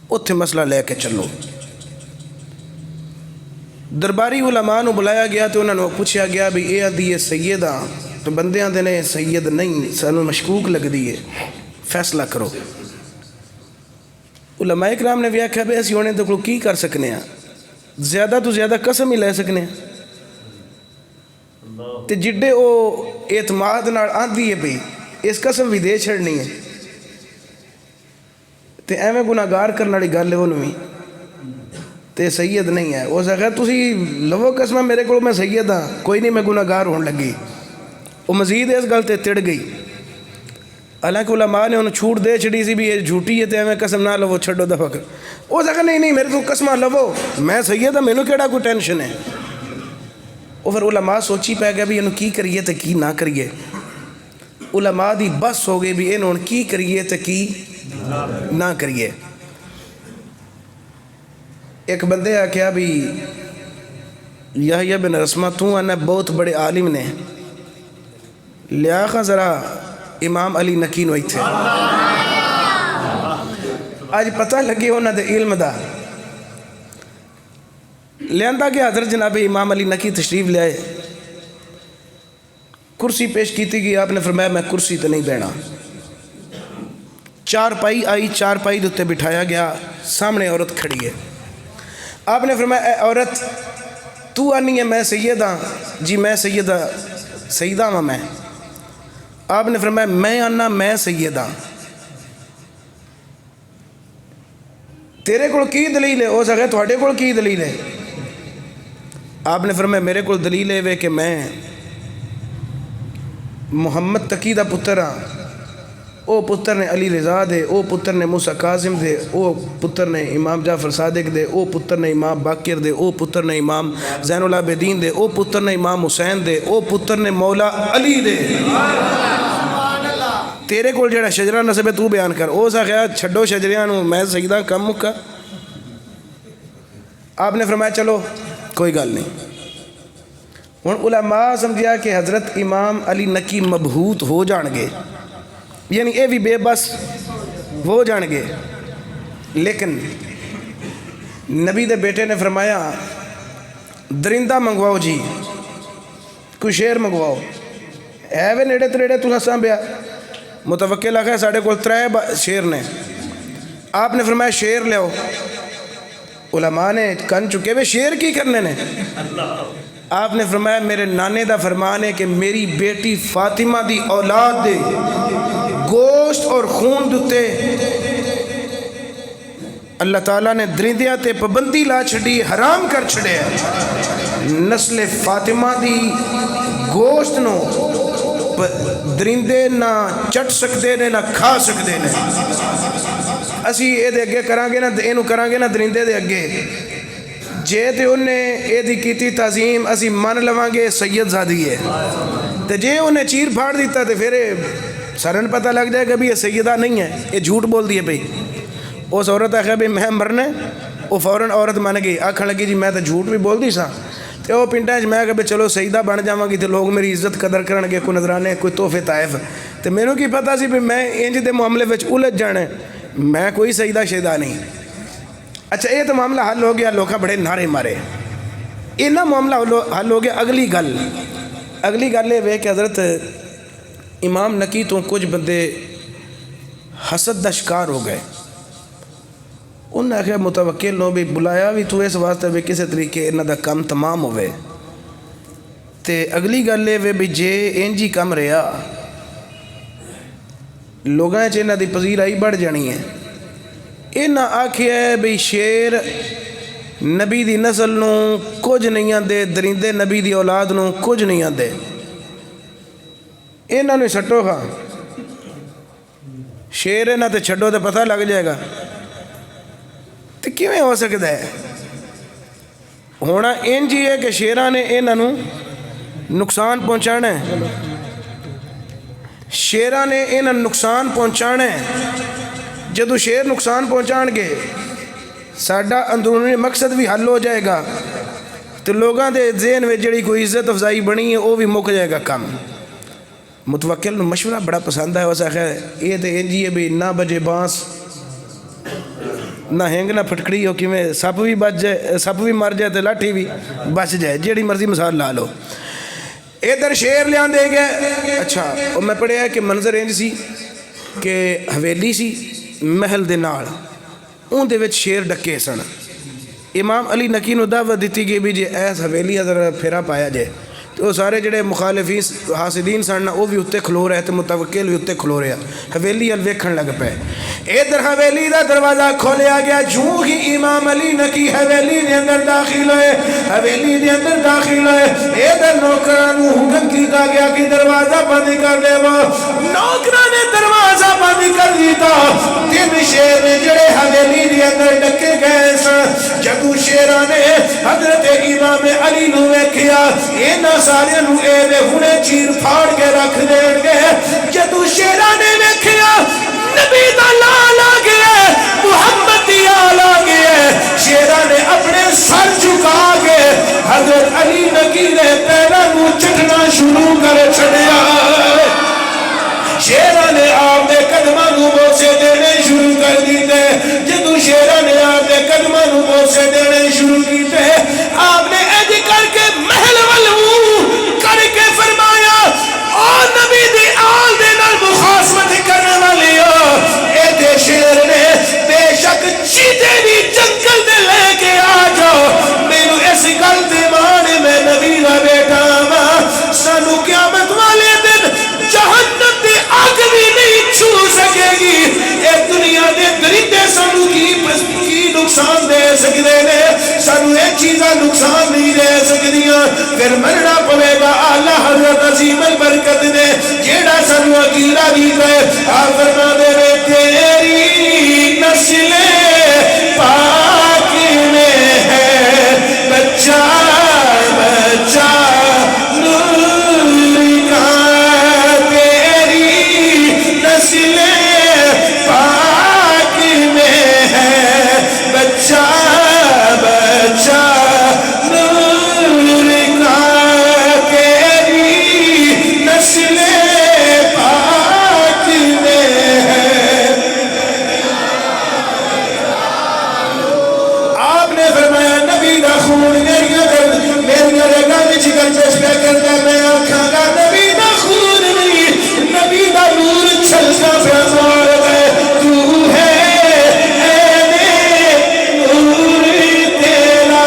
اتھے مسئلہ لے کے چلو۔ درباری علماء نو بلایا گیا تو انہوں نے پوچھا گیا بھی اے آدھی سیدہ تو بندیاں دے نے سید نہیں، سانو مشکوک لگ دی ہے، فیصلہ کرو۔ علماء اکرام نے بھی آکھا بھی اسی ہونے تو کی کر سکنے ہیں، زیادہ تو زیادہ قسم ہی لے سکنے ہیں تے جڈے او اعتماد نال آندھی ہے بھی اس قسم بھی دے چھڑنی ہے تے ایویں گناہگار کرنے والی گل ہے انہوں بھی تے سید نہیں ہے۔ وہ سکھا تسی لو قسمہ میرے کو میں سید ہاں، کوئی نہیں میں گناہگار ہون لگی۔ وہ مزید اس گل تے تڑ گئی، حالانکہ علماء نے انہوں چھوٹ دے چھڑی سی بھی یہ جھوٹی ہے تے میں قسم نہ لو چھڑو دفع کر۔ وہ سکھا نہیں میرے تو قسمہ لو، میں سید ہاں، مینوں کیڑا کوئی ٹینشن ہے۔ وہ پھر علماء سوچی پہ گیا بھی انہوں کی کریے تے کی نہ کریے۔ علماء دی بس ہو گئی بھی انہوں کی کریے تے کی نہ کریے۔ ایک بندے آکھیا بھی یحییٰ بن رسمہ تو آنا بہت بڑے عالم نے، لیا خواہ ذرا امام علی نقی نوئی تھے۔ آج پتہ لگے انہوں دے علم دا لیندہ کہ حضرت جناب امام علی نقی تشریف لے آئے، کرسی پیش کی تھی کہ آپ نے فرمایا میں کرسی تے نہیں بینا۔ چارپائی آئی، چارپائی دوتے بٹھایا گیا، سامنے عورت کھڑی ہے۔ آپ نے فرمایا اے عورت تو آنی ہے میں سید ہاں؟ جی میں سیدہ ہاں میں۔ آپ نے فرمایا میں آنا میں سید ہاں۔ تیرے کول کی دلیل ہے؟ اس آخیا تواڈے کول کی دلیل ہے؟ آپ نے فرمایا میرے کول دلیل ہے کہ میں محمد تقی دا پتر ہاں، او پتر نے علی رضا دے، او پتر نے موسیٰ کاظم دے، او پتر نے امام جعفر صادق دے، او پتر نے امام باقر دے، او پتر نے امام زین العابدین دے، او پتر نے امام حسین دے، او پتر نے مولا علی دے۔ تیرے کول جڑا شجرہ نسب ہے تو بیان کر۔ او سا خیال چھڈو شجریاں نو، میں سیدہ کم مکا۔ آپ نے فرمایا چلو کوئی گل نہیں۔ ہن علماء سمجھیا کہ حضرت امام علی نکی مبہوت ہو جان گے، یعنی اے بھی بے بس ہو جان گے، لیکن نبی دے بیٹے نے فرمایا درندہ منگواؤ جی، کوئی شیر منگواؤ۔ ہے وے نیڑے تریڑے تو سانبیا؟ متوکل آخر ساڑھے کول 3 شیر نے۔ آپ نے فرمایا شیر لے آؤ۔ علماء نے کن چکے وے شیر کی کرنے نے؟ آپ نے فرمایا میرے نانے دا فرمان ہے کہ میری بیٹی فاطمہ دی اولاد دے گوشت اور خون دتے اللہ تعالیٰ نے درندیاں تے پابندی لا چھڑی، حرام کر چھڑے۔ نسل فاطمہ دی گوشت نو درندے نہ چٹ سکتے نے نہ کھا سکتے نے۔ اسی اے دے اگے کرانگے نا، اینو کرانگے نا درندے دے اگے، جے تے انہیں اے دی کیتی تعظیم اسی من لوانگے سید زادی ہے، تے جے انہیں چیر پھاڑ دیتا تے پھر سارن پتہ لگ جائے گا بھی یہ سیدہ نہیں ہے، یہ جھوٹ بول دیے بھئی۔ اس عورت آخیا بھی میں مرنے، وہ فوراً عورت مان گئی، آکھن لگی جی میں تو جھوٹ بھی بول دی سا، تے وہ پنڈاں میں کہ چلو سیدہ بن جاواں گی تے لوگ میری عزت قدر کرنگے، کوئی نظرانے کوئی تحفے طائف، تے مینوں کی پتہ سی بھی میں انج دے معاملے وچ الجھ جانا ہے، میں کوئی سیدہ شیدہ نہیں۔ اچھا یہ تو معاملہ حل ہو گیا، لوکاں بڑے نعرے مارے، یہ نہ معاملہ حل ہو گیا۔ اگلی گل یہ کہ حضرت امام نکی تو کچھ بندے حسد دا شکار ہو گئے۔ انہوں نے کہا متوکل نو بھی بلایا بھی تو اس واسطے بھی کسی طریقے انہاں دا کام تمام ہوئے، تے اگلی گل یہ بھی جے انجی کم رہا لوگاں چ انہاں دی پذیرائی بڑھ جانی ہے۔ انہاں آکھیا ہے بھی شیر نبی دی نسل نو کچھ نہیں آندے، درندے نبی دی اولاد نو کچھ نہیں آندے، انہاں نے سٹو کھا شیر انہاں تے چھڈو تے پتہ لگ جائے گا۔ تو کیویں ہو سکتا ہے؟ ہونا انج ہی ہے کہ شیراں نے انہاں نو نقصان پہنچانا ہے، شیراں نے انہاں نقصان پہنچانا ہے۔ جدو شیر نقصان پہنچان گے ساڈا اندرونی مقصد بھی حل ہو جائے گا، تو لوگاں دے ذہن میں جڑی کوئی عزت افزائی بنی ہے وہ بھی مک جائے گا کم۔ متوکل نو مشورہ بڑا پسند ہے، اس آخر یہ تو انجی ہے بھی نہ بجے بانس نہ ہینگ نہ پھٹکڑی ہو، کیویں سپ بھی بچ جائے، سپ بھی مر جائے تو لاٹھی بھی بچ جائے، جیڑی مرضی مثال لا لو۔ ادھر شیر لے دے گئے۔ اچھا اور میں پڑھیا کہ منظر انج سی کہ حویلی سی محل دے نال، اون دے وچ شیر ڈکے سن۔ امام علی نکی نو دعوت دیتی گئی بھی جے ایس حویلی ذرا پھیرا پایا جائے، تو سارے جڑے مخالفین حاسدین سن وہ بھی اتنے کھلو رہے تھے، متوکل بھی اتنے کھلو رہا، حویلی ال ویکھن لگ پے۔ ادھر حویلی دا دروازہ کھولیا گیا، جوں ہی امام علی نکی حویلی دے اندر داخل ہوئے، حویلی دے اندر داخل ہوئے، ادھر نوکراں نو حکم کیتا گیا کہ دروازہ بند کر دے۔ وہ نوکراں نے دروازہ بند کر دیتا۔ 3 شیر نے جڑے حویلی دے اندر ڈکے گئے سن، جدوں شیراں نے حضرت امام علی نو ویکھیا، انہاں سارے نو اے دے ہنے چیر پھاڑ کے رکھ دین گے۔ جدوں شیراں نے ویکھیا نبی دا لال آ گیا، محمد دی آل آ گیا، شیراں نے اپنے سر جھکا کے حضرت علی نکی نے پیراں نو چٹنا شروع کر چھڑیا۔ شیراں نے آپ دے قدماں نو بوسے دینے شروع کر دیتے۔ جدوں شیراں نے آپ دے قدماں نو بوسے دینے شروع کیتے، آپ نے اج کر کے محل والوں کر کے فرمایا، او نبی دی آل دے نال مخاصمت کرنے والی ہو، اے دے شیر نے بے شک چیتے بھی جنگل دے لے کے آ جاؤ، پھر مرنا پوے گا آلہ حضرت عظیم البرکت نے جیڑا سنو عقیدہ دیتا ہے آپ فرما دے رہے تیری نسل پاک میں ہے بچہ بچہ نور کا تیری نسل پاک میں ہے بچہ بچہ نور کا تیری نسل پاک میں ہے آپ نے فرمایا نبی دا خون میری رگاں وچ گردش پہ کردا میں آکھاں گا نبی دا خون نہیں نبی دا نور چھلکا پیا مار گئے تو ہے نور تیرا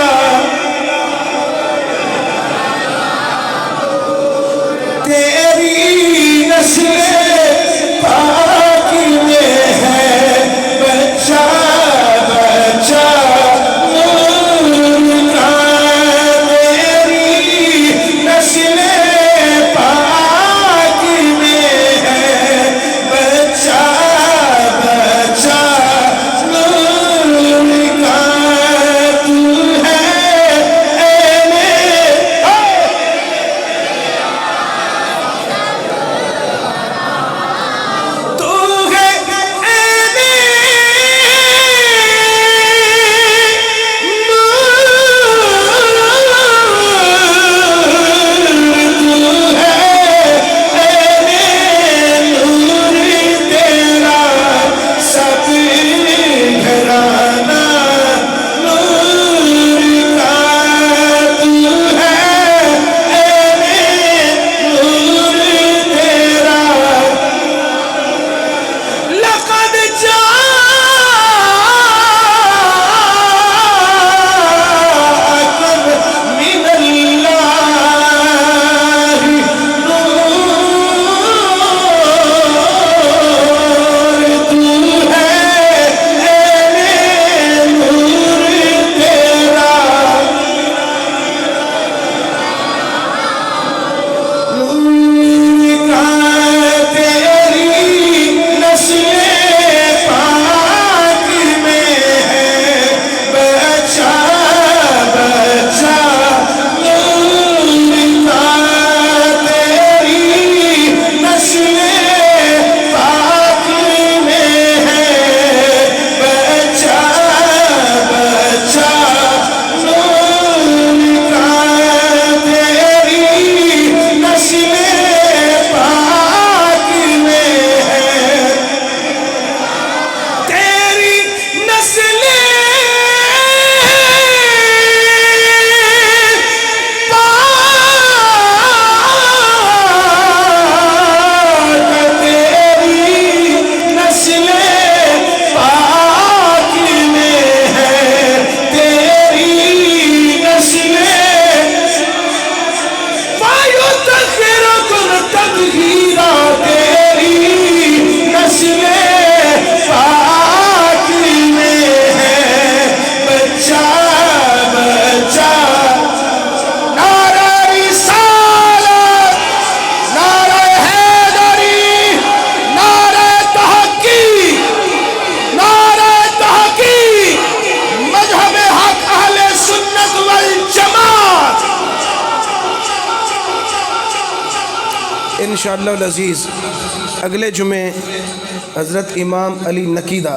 تیری نسل پاک میں ہے بچہ بچہ نور کا تیری نسل پاک میں ہے بچہ بچہ نور کا تو ہے تو ہے نور تیرا سب گھرانہ نور کا تو ہے نور تیرا لقد جاءكم من الله نور تو ہے نور تیرا نور کا تیری نسل پاک میں ہے بچہ بچہ نور کا تیری نسل پاک میں ہے بچہ بچہ نور کا تیری نسل پاک میں ہے تیری نسل پاک تیری نسل پاک میں ہے تیری نسل وَيُطَهِّرُكُمْ تَطْهِيرًا تیری نسل پاک میں ہے بچہ بچہ نعرہ رسالت نعرہ حیدری نعرہ تحقیق مذہب حق اہل سنت والجماعت انشاءاللہ العزیز اگلے جمعے حضرت امام علی نقیدہ